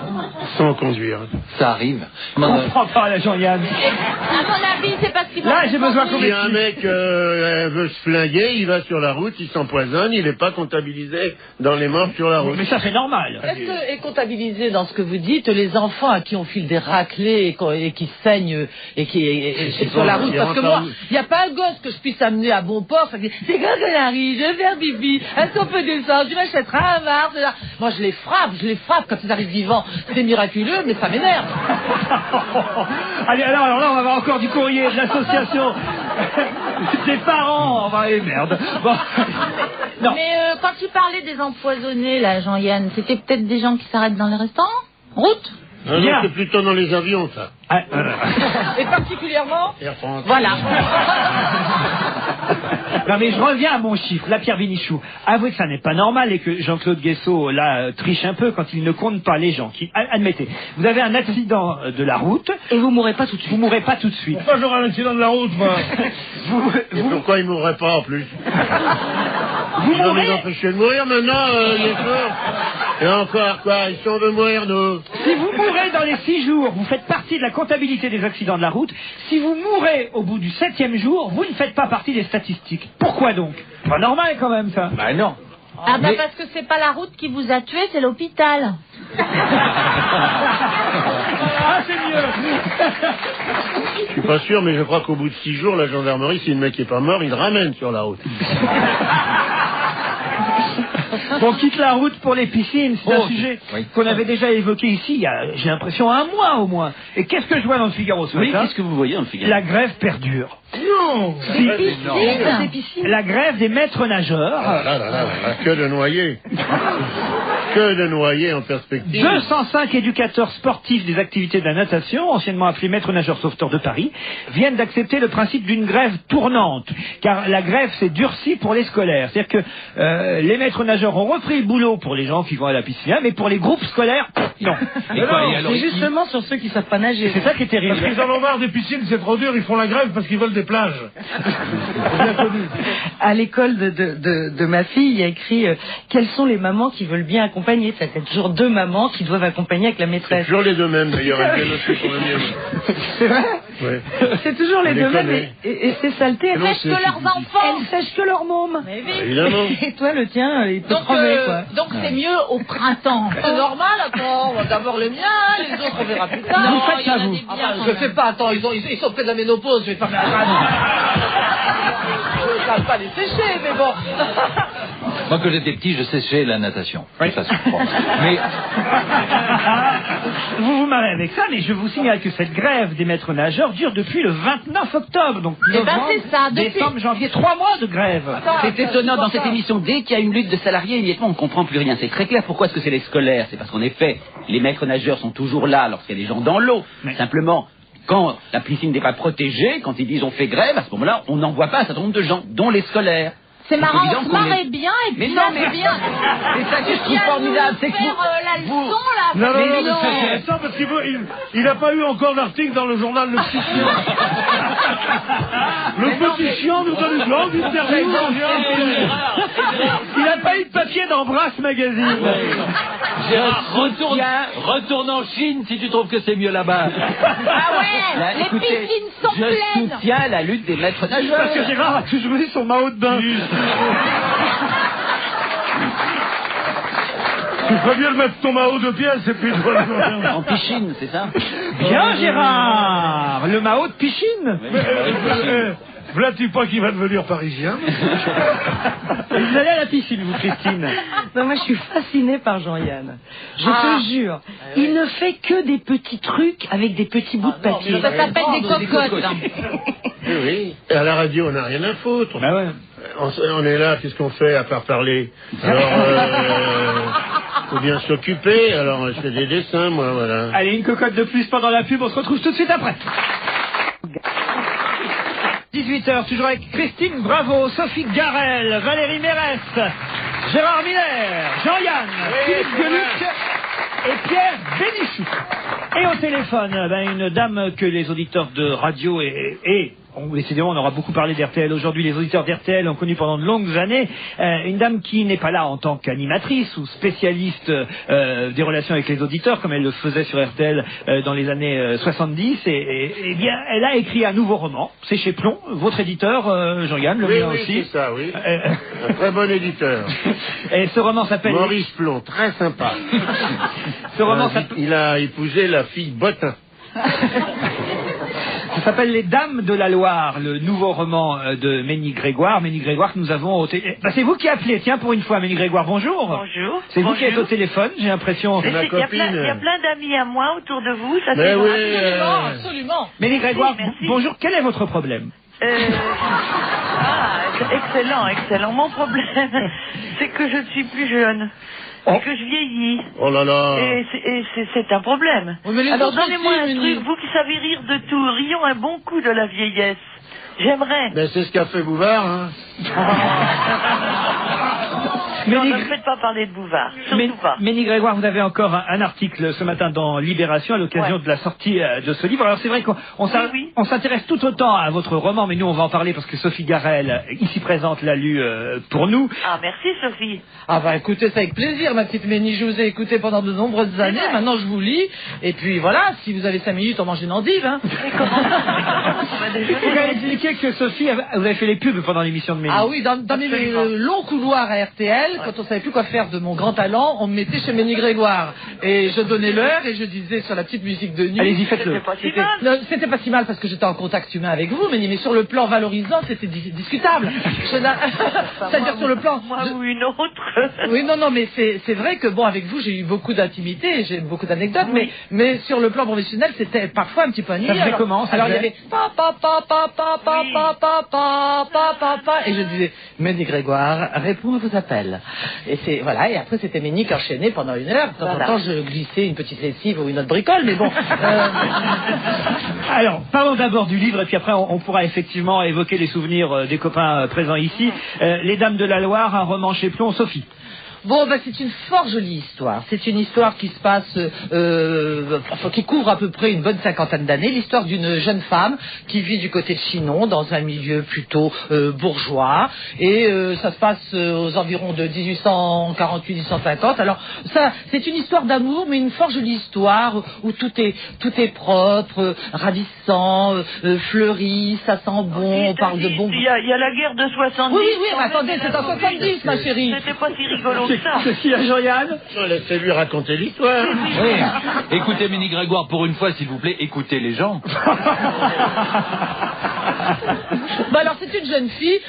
Sans conduire. Ça arrive. On comprend pas la Jean-Yann. À mon avis, c'est parce qu'il va... Là, j'ai besoin qu'on Si un mec veut se flinguer, il va sur la route, il s'empoisonne, il n'est pas comptabilisé dans les morts sur la route. Mais ça, c'est normal. Est-ce que est comptabilisé dans ce que vous dites les enfants à qui on file des raclés et qui saignent et qui sur la route? Parce que moi, il n'y a pas un gosse que je puisse amener à bon port. Ça dit, c'est quand qu'on arrive, je vais faire pipi, est-ce qu'on peut descendre, tu m'achèteras un Mars. Moi, je les frappe quand ils arrivent vivants. C'est miraculeux, mais ça m'énerve. Allez, alors là, on va avoir encore du courrier de l'association des parents. Merde. Bon. Non. Mais quand tu parlais des empoisonnés, là, Jean-Yann, c'était peut-être des gens qui s'arrêtent dans les restaurants? Route? Non, c'est plutôt dans les avions, ça. Et particulièrement Air France. Voilà. Non mais je reviens à mon chiffre, là Pierre Bénichou, avouez que ça n'est pas normal et que Jean-Claude Guessot là triche un peu quand il ne compte pas les gens. Admettez, vous avez un accident de la route et vous mourrez pas tout de suite. Vous mourrez pas tout de suite. Pourquoi j'aurais un accident de la route, moi? Pourquoi il mourrait pas en plus? Vous Ils vont mourrez... nous empêcher de mourir maintenant, les jours. Et encore quoi, ils sont de mourir nous. Si vous mourrez dans les 6 jours, vous faites partie de la comptabilité des accidents de la route. Si vous mourrez au bout du 7e jour, vous ne faites pas partie des statistiques. Pourquoi donc? Pas normal quand même ça. Bah non. Ah bah parce que c'est pas la route qui vous a tué, c'est l'hôpital. Ah c'est mieux. Je suis pas sûr, mais je crois qu'au bout de 6 jours, la gendarmerie, si le mec est pas mort, il le ramène sur la route. On quitte la route pour les piscines, c'est un sujet qu'on avait déjà évoqué ici il y a, j'ai l'impression, un mois au moins. Et qu'est-ce que je vois dans le Figaro ce matin? Qu'est-ce que vous voyez dans le Figaro? La grève perdure. Non. Des piscines. La grève des maîtres nageurs. Que de noyés. Que de noyés en perspective. 205 éducateurs sportifs des activités de la natation, anciennement appelés maîtres nageurs sauveteurs de Paris, viennent d'accepter le principe d'une grève tournante. Car la grève s'est durcie pour les scolaires. C'est-à-dire que les maîtres nageurs ont repris le boulot pour les gens qui vont à la piscine, mais pour les groupes scolaires, non. C'est justement sur ceux qui savent pas nager. C'est ça qui est terrible. Parce qu'ils en ont marre des piscines, c'est trop dur, ils font la grève parce qu'ils veulent des plages. Bien connu. À l'école de ma fille, il y a écrit quelles sont les mamans qui veulent bien accompagner. Ça fait toujours 2 mamans qui doivent accompagner avec la C'est maîtresse. toujours les deux mêmes d'ailleurs, elles viennent aussi pour le mieux. C'est vrai? Ouais. C'est toujours les deux mêmes. Et ces saletés, Elles sèchent que leurs enfants. elles sèchent que leur môme. Mais oui. Évidemment. Et toi, le tien, il peut crever, quoi. Donc c'est mieux au printemps. C'est normal, attends, on va d'abord le mien, les autres on verra plus tard. Vous faites il y en ça, a vous. des biens, quand Je même. sais pas, attends, ils sont près de la ménopause, je vais pas faire je vais pas les sécher, mais bon. Moi, quand j'étais petit, je séchais la natation. Oui. Ça se comprend. Mais Vous vous marrez avec ça, mais je vous signale que cette grève des maîtres nageurs dure depuis le 29 octobre. Donc Eh ben, novembre, c'est ça, depuis- décembre, janvier, 3 mois de grève. C'est étonnant dans cette émission. Dès qu'il y a une lutte de salariés, immédiatement on ne comprend plus rien. C'est très clair. Pourquoi est-ce que c'est les scolaires? C'est parce qu'en effet, les maîtres nageurs sont toujours là lorsqu'il y a des gens dans l'eau. Mais- Simplement, quand la piscine n'est pas protégée, quand ils disent on fait grève, à ce moment-là, on n'envoie pas un certain nombre de gens, dont les scolaires. C'est marrant, évident on se qu'on marrait est- bien et Mais puis non, là, mais c'est bien. C'est ça que je trouve formidable, c'est que faire la leçon là. Non, mais mais c'est intéressant parce qu'il n'a pas eu encore d'article dans le journal Le Petit Chien. Le Petit Chien nous donne une grande interview. Il n'a pas eu de papier dans Brass Magazine. Gérard, retourne en Chine si tu trouves que c'est mieux là-bas. Ah ouais, Là, les écoutez, piscines sont je pleines. soutiens la lutte des maîtres nageurs. Parce que Gérard a toujours eu son maillot de bain. Tu ferais bien de mettre ton maillot de pièce et puis de... En piscine, c'est ça? Bien, Gérard. Le Mao de Pichine. Voilà-tu pas qu'il va devenir parisien? Vous allez à la piscine, vous, Christine? Non, moi je suis fascinée par Jean-Yann. Je te jure, il ne fait que des petits trucs avec des petits bouts de papier. Ça s'appelle des cocottes. Oui. Et à la radio, on n'a rien à foutre. Bah ouais. On est là, qu'est-ce qu'on fait à part parler? Alors, faut bien s'occuper. Alors, je fais des dessins, moi, voilà. Allez, une cocotte de plus pendant la pub, on se retrouve tout de suite après. 18h, toujours avec Christine Bravo, Sophie Garel, Valérie Mérès, Gérard Miller, Jean-Yann, Philippe Gueluc et Pierre Bénichou. Et au téléphone, une dame que les auditeurs de radio et décidément, on aura beaucoup parlé d'RTL aujourd'hui. Les auditeurs d'RTL ont connu pendant de longues années une dame qui n'est pas là en tant qu'animatrice ou spécialiste des relations avec les auditeurs, comme elle le faisait sur RTL dans les années 70. Et bien, elle a écrit un nouveau roman. C'est chez Plon, votre éditeur, Jean-Yann, le mien aussi. Oui, c'est ça, oui. Un très bon éditeur. Et ce roman s'appelle... Maurice Plon, très sympa. Ce roman s'appelle... Il a épousé la fille Bottin. Ça s'appelle Les Dames de la Loire, le nouveau roman de Ménie Grégoire. Ménie Grégoire que nous avons au téléphone. C'est vous qui appelez, tiens, pour une fois, Ménie Grégoire, bonjour. Bonjour. C'est vous qui êtes au téléphone, j'ai l'impression. C'est ma Il y a copine. plein d'amis à moi autour de vous, ça Mais c'est oui, absolument. Absolument. Ménie Grégoire, Merci. bonjour, quel est votre problème? Excellent. Mon problème, c'est que je ne suis plus jeune. Et que je vieillis. Oh là là. Et c'est un problème. Oui, mais les Alors autres donnez-moi aussi, un Ménie. truc, vous qui savez rire de tout, rions un bon coup de la vieillesse. J'aimerais. Ben, c'est ce qu'a fait Bouvard, hein. Non, ne me faites pas parler de Bouvard, surtout pas. Ménie Grégoire, vous avez encore un article ce matin dans Libération à l'occasion de la sortie de ce livre. Alors c'est vrai qu'on s'intéresse tout autant à votre roman, mais nous on va en parler parce que Sophie Garel, ici présente, l'a lu pour nous. Ah, merci Sophie. Ah bah écoutez, ça avec plaisir, ma petite Ménie. Je vous ai écouté pendant de nombreuses années. Maintenant, je vous lis. Et puis voilà, si vous avez 5 minutes, on mange une endive. Hein. Mais comment Vous avez expliqué que Sophie, vous avez fait les pubs pendant l'émission de Ménie. Ah oui, dans mes longs couloirs à RTL, quand on savait plus quoi faire de mon grand talent, on me mettait chez Ménie Grégoire. Et je donnais l'heure et je disais sur la petite musique de nuit. Allez-y, faites-le. C'était pas si mal. Non, c'était pas si mal parce que j'étais en contact humain avec vous, Ménie, mais sur le plan valorisant, c'était discutable. C'est-à-dire sur le plan... Moi ou une autre. Oui, non, mais c'est vrai que bon, avec vous, j'ai eu beaucoup d'intimité, j'ai beaucoup d'anecdotes, mais sur le plan professionnel, c'était parfois un petit peu ennuyeux. Ça faisait comment, ça alors il y faisait avait et je disais, Ménie Grégoire, réponds à vos appels. Et c'est voilà, et après c'était Ménie qui enchaînait pendant 1 heure. De temps en temps, je glissais une petite lessive ou une autre bricole, mais bon. Alors, parlons d'abord du livre et puis après on pourra effectivement évoquer les souvenirs des copains présents ici. Les Dames de la Loire, un roman chez Plon, Sophie. Bon, c'est une fort jolie histoire. C'est une histoire qui se passe, qui couvre à peu près une bonne 50aine d'années. L'histoire d'une jeune femme qui vit du côté de Chinon, dans un milieu plutôt bourgeois. Et ça se passe aux environs de 1848-1850. Alors, ça, c'est une histoire d'amour, mais une fort jolie histoire où tout est propre, ravissant, fleuri, ça sent bon, on parle de bon... Il y a la guerre de 70. Oui, mais attendez, c'est en 70, ma chérie. C'était pas si rigolo que ça. Ceci à Jean-Yann. Laissez-lui raconter l'histoire. Oui. Écoutez, Ménie Grégoire, pour une fois, s'il vous plaît, écoutez les gens. Bah alors c'est une jeune fille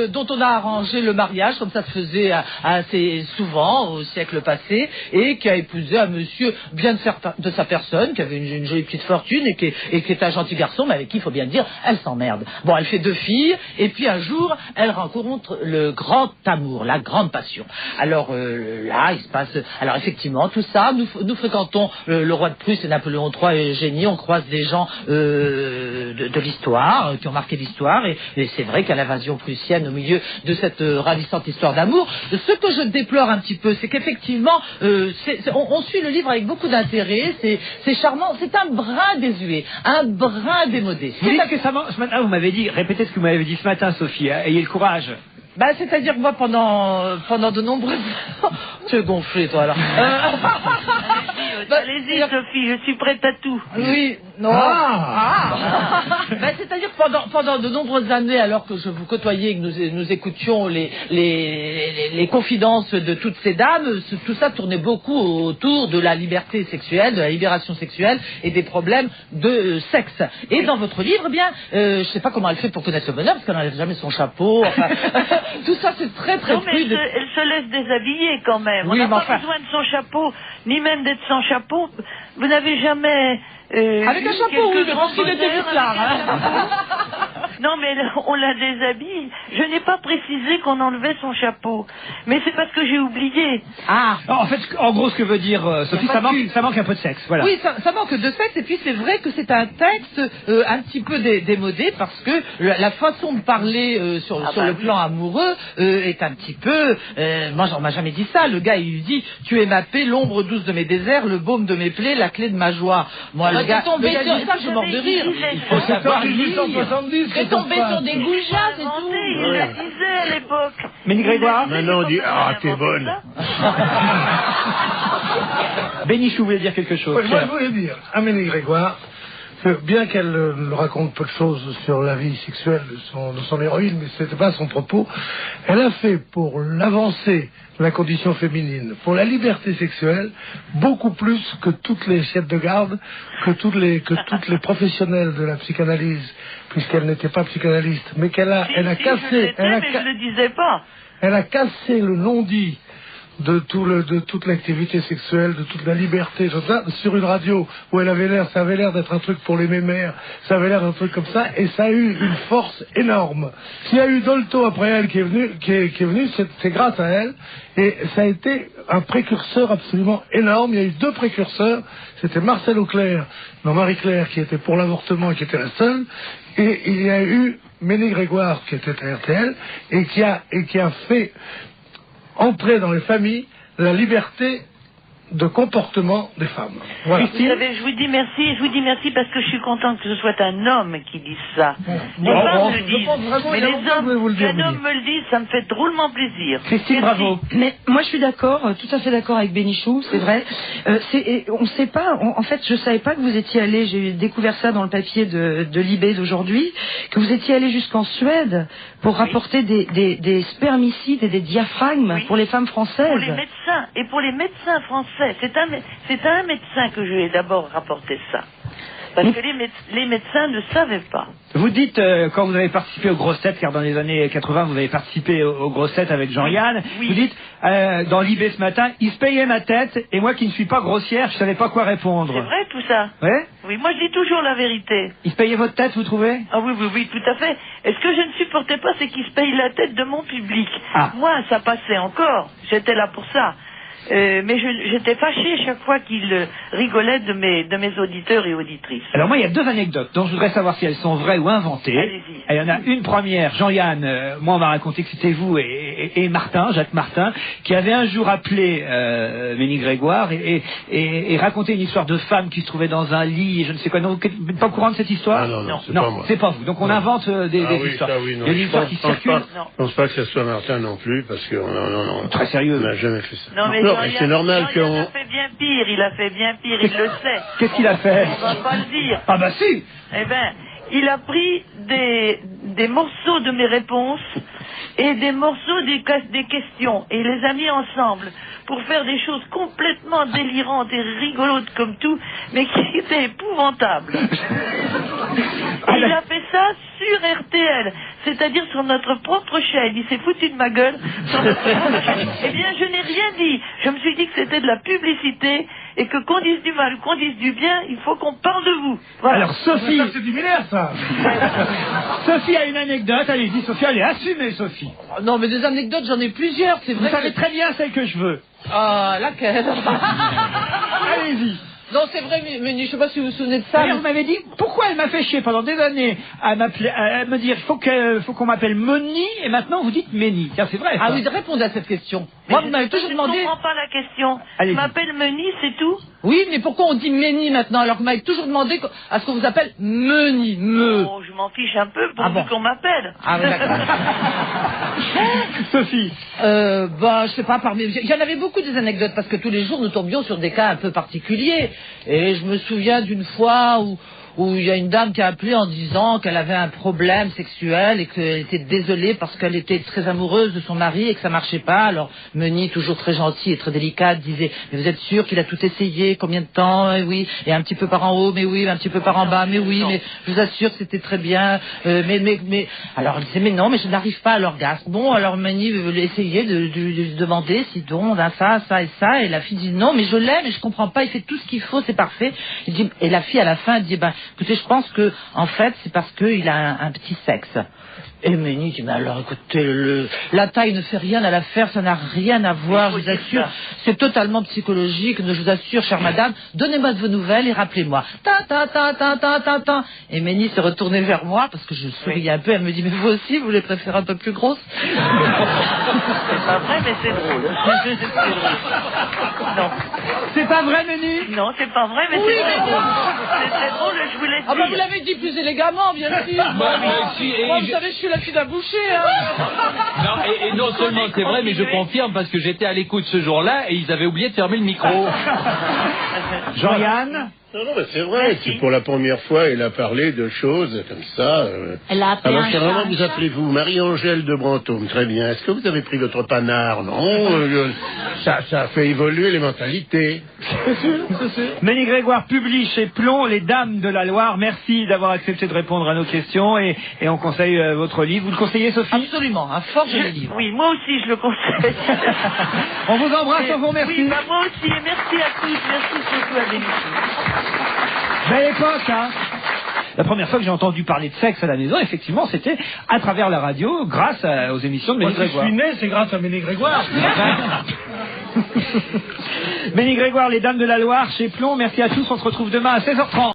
dont on a arrangé le mariage comme ça se faisait assez souvent au siècle passé et qui a épousé un monsieur bien de sa personne, qui avait une jolie petite fortune et qui est un gentil garçon, mais avec qui il faut bien dire elle s'emmerde. Bon, elle fait 2 filles et puis un jour elle rencontre le grand amour, la grande passion. Alors là il se passe, alors effectivement tout ça, nous fréquentons le roi de Prusse et Napoléon III et Eugénie, on croise des gens de l'histoire qui ont marqué l'histoire et c'est vrai qu'à l'invasion prussienne au milieu de cette ravissante histoire d'amour, ce que je déplore un petit peu, c'est qu'effectivement on suit le livre avec beaucoup d'intérêt, c'est charmant, c'est un brin désuet, un brin démodé. Vous dites que ce matin, vous m'avez dit, répétez ce que vous m'avez dit ce matin, Sophie, ayez le courage. Bah, c'est-à-dire que moi, pendant de nombreuses... Tu es gonflé, toi, alors. Allez-y, Sophie, je suis prête à tout. Oui, non. Ben, c'est-à-dire que pendant de nombreuses années, alors que je vous côtoyais et que nous écoutions les confidences de toutes ces dames, tout ça tournait beaucoup autour de la liberté sexuelle, de la libération sexuelle et des problèmes de sexe. Et dans votre livre, eh bien, je sais pas comment elle fait pour connaître le bonheur, parce qu'elle n'enlève jamais son chapeau. Enfin, tout ça, c'est très très fluide. Elle se laisse déshabiller quand même. Oui, on n'a pas besoin de son chapeau, ni même d'être sans chapeau. Vous n'avez jamais... avec un chapeau, oui, mais parce qu'il était vite là. Non, mais on la déshabille. Je n'ai pas précisé qu'on enlevait son chapeau. Mais c'est parce que j'ai oublié. Ah. En fait, en gros, ce que veut dire Sophie, ça manque un peu de sexe. Voilà. Oui, ça manque de sexe. Et puis, c'est vrai que c'est un texte un petit peu démodé parce que la façon de parler sur le plan amoureux est un petit peu... moi, on m'a jamais dit ça. Le gars, il lui dit « Tu es ma paix, l'ombre douce de mes déserts, le baume de mes plaies, la clé de ma joie. » Moi, le gars dit ça, je mors de rire. Il faut savoir lire. C'est tombé sur des goujats, c'est tout. Il le disait à l'époque. Ménie Grégoire. Maintenant, on dit « Ah, t'es bonne ». Bénichou voulait dire quelque chose. Moi, je voulais dire à Ménie Grégoire que bien qu'elle raconte peu de choses sur la vie sexuelle de son héroïne, mais c'était pas son propos, elle a fait pour l'avancée de la condition féminine, pour la liberté sexuelle, beaucoup plus que toutes les chefs de garde, que toutes les professionnels de la psychanalyse, puisqu'elle n'était pas psychanalyste, mais qu'elle a, elle a cassé, mais je le disais pas. Elle a cassé le non-dit de toute l'activité sexuelle, de toute la liberté, tout ça, sur une radio où ça avait l'air d'être un truc pour les mémères, ça avait l'air d'un truc comme ça, et ça a eu une force énorme. S'il y a eu Dolto après elle qui est venu, c'est grâce à elle, et ça a été un précurseur absolument énorme. Il y a eu deux précurseurs, c'était Marcel Auclair, non Marie-Claire, qui était pour l'avortement et qui était la seule, et il y a eu Ménie Grégoire, qui était à RTL, et qui a fait entrer dans les familles la liberté de comportement des femmes. Voilà. Vous savez, je vous dis merci parce que je suis contente que ce soit un homme qui dise ça. Les femmes le disent, mais les hommes, qu'un homme me le dise, ça me fait drôlement plaisir. Christine, bravo. Mais moi, je suis d'accord, tout à fait d'accord avec Bénichou, c'est vrai. On sait pas, en fait, je savais pas que vous étiez allé, j'ai découvert ça dans le papier de Libé d'aujourd'hui, que vous étiez allé jusqu'en Suède pour rapporter des spermicides et des diaphragmes pour les femmes françaises. Pour les médecins, et pour les médecins français. C'est à un médecin que je lui ai d'abord rapporté ça. Parce que les médecins ne savaient pas. Vous dites, quand vous avez participé aux grosses têtes, car dans les années 80, vous avez participé aux grosses têtes avec Jean-Yann, vous dites, dans Libé ce matin, il se payait ma tête, et moi qui ne suis pas grossière, je savais pas quoi répondre. C'est vrai tout ça? Ouais? Oui, moi je dis toujours la vérité. Il se payait votre tête, vous trouvez? Ah oui, tout à fait. Et ce que je ne supportais pas, c'est qu'il se paye la tête de mon public. Ah. Moi, ça passait encore. J'étais là pour ça. Mais j'étais fâchée chaque fois qu'il rigolait de mes auditeurs et auditrices. Alors moi, il y a deux anecdotes dont je voudrais savoir si elles sont vraies ou inventées. Allez-y. Il y en a une première, Jean-Yann, moi on m'a raconté que c'était vous et Martin, Jacques Martin, qui avait un jour appelé Ménie Grégoire et raconté une histoire de femme qui se trouvait dans un lit, et je ne sais quoi. Non, vous n'êtes pas au courant de cette histoire? Ah non, c'est pas moi. C'est pas vous. Donc on invente des histoires. Oui, non. Il y a une histoire qui circule. Je pense pas que ce soit Martin non plus, parce que non. Très sérieux. On n'a jamais fait ça. Non, mais c'est normal Il a fait bien pire, il le sait. Qu'est-ce qu'il a fait? On va pas le dire. Ah bah si. Eh ben, il a pris des morceaux de mes réponses et des morceaux des questions et il les a mis ensemble pour faire des choses complètement délirantes et rigolotes comme tout, mais qui étaient épouvantables. Il a fait ça sur RTL, c'est-à-dire sur notre propre chaîne. Il s'est foutu de ma gueule sur notre propre chaîne. Eh bien, je n'ai rien dit. Je me suis dit que c'était de la publicité et que qu'on dise du mal ou qu'on dise du bien, il faut qu'on parle de vous. Voilà. Alors Sophie, Ça, c'est du Miller, ça. Sophie a une anecdote. Allez-y, Sophie, allez, assumez, Sophie. Non, mais des anecdotes, j'en ai plusieurs, c'est Vous vrai. savez très bien celle que je veux. Ah, laquelle? Allez-y. Non, c'est vrai, mais je sais pas si vous vous souvenez de ça. D'ailleurs, vous m'avez dit pourquoi elle m'a fait chier pendant des années à me dire faut qu'on m'appelle Moni et maintenant vous dites Méni. Tiens, c'est vrai. Ah ça. oui, répondez à cette question. Moi, vous m'avez toujours demandé. Je ne comprends pas la question. Allez-y. Je m'appelle Meni, c'est tout. Oui, mais pourquoi on dit Méni maintenant alors que vous m'avez toujours demandé à ce qu'on vous appelle Meni, Oh, je m'en fiche un peu pourvu qu'on m'appelle. Ah oui, d'accord. Sophie. Je sais pas, il y en avait beaucoup des anecdotes parce que tous les jours nous tombions sur des cas un peu particuliers. Et je me souviens d'une fois où il y a une dame qui a appelé en disant qu'elle avait un problème sexuel et qu'elle était désolée parce qu'elle était très amoureuse de son mari et que ça marchait pas. Alors Meni, toujours très gentille et très délicate, disait mais vous êtes sûr qu'il a tout essayé, combien de temps? Oui, et un petit peu par en haut, mais oui, un petit peu par en bas, mais oui, mais je vous assure que c'était très bien. Mais alors elle disait mais non, mais je n'arrive pas à l'orgasme. Bon, alors Meni veut essayer de demander si donc ça et ça, et la fille dit non, mais je l'aime, mais je comprends pas, il fait tout ce qu'il faut, c'est parfait. Il dit, et la fille à la fin dit écoutez, je pense que, en fait, c'est parce qu'il a un petit sexe. Et Meni dit, mais alors, écoutez, la taille ne fait rien à l'affaire, ça n'a rien à voir, je vous assure, c'est totalement psychologique, je vous assure, chère madame, donnez-moi de vos nouvelles et rappelez-moi. Et Meni s'est retournée vers moi, parce que je souriais un peu, elle me dit, mais vous aussi, vous les préférez un peu plus grosses? C'est pas vrai, mais c'est drôle. Non. C'est pas vrai, Meni? Non, c'est pas vrai, mais c'est très drôle. C'est très drôle, je vous laisse dire. Ah bah vous l'avez dit plus élégamment, bien sûr. Moi, vous savez, je suis la fille d'un boucher. Non, et non seulement c'est vrai, mais je confirme parce que j'étais à l'écoute ce jour-là et ils avaient oublié de fermer le micro. Jean-Yann? Non, mais c'est vrai, c'est pour la première fois, elle a parlé de choses comme ça. Elle a appelé Alors, un chère chat, maman, un vous chat. appelez-vous Marie-Angèle de Brantôme, très bien. Est-ce que vous avez pris votre panard? Non, ça a fait évoluer les mentalités. Ménie Grégoire publie chez Plomb Les Dames de la Loire. Merci d'avoir accepté de répondre à nos questions et on conseille votre livre. Vous le conseillez, Sophie? Absolument, un fort joli livre. Oui, moi aussi je le conseille. On vous embrasse, on vous remercie. Oui, moi aussi, et merci à tous, merci surtout à l'émission. Belle époque, hein? La première fois que j'ai entendu parler de sexe à la maison, effectivement, c'était à travers la radio, grâce aux émissions de Ménie Moi, si je Grégoire. suis né, c'est grâce à Ménie Grégoire. Ménie Grégoire, Les Dames de la Loire, chez Plomb. Merci à tous, on se retrouve demain à 16h30.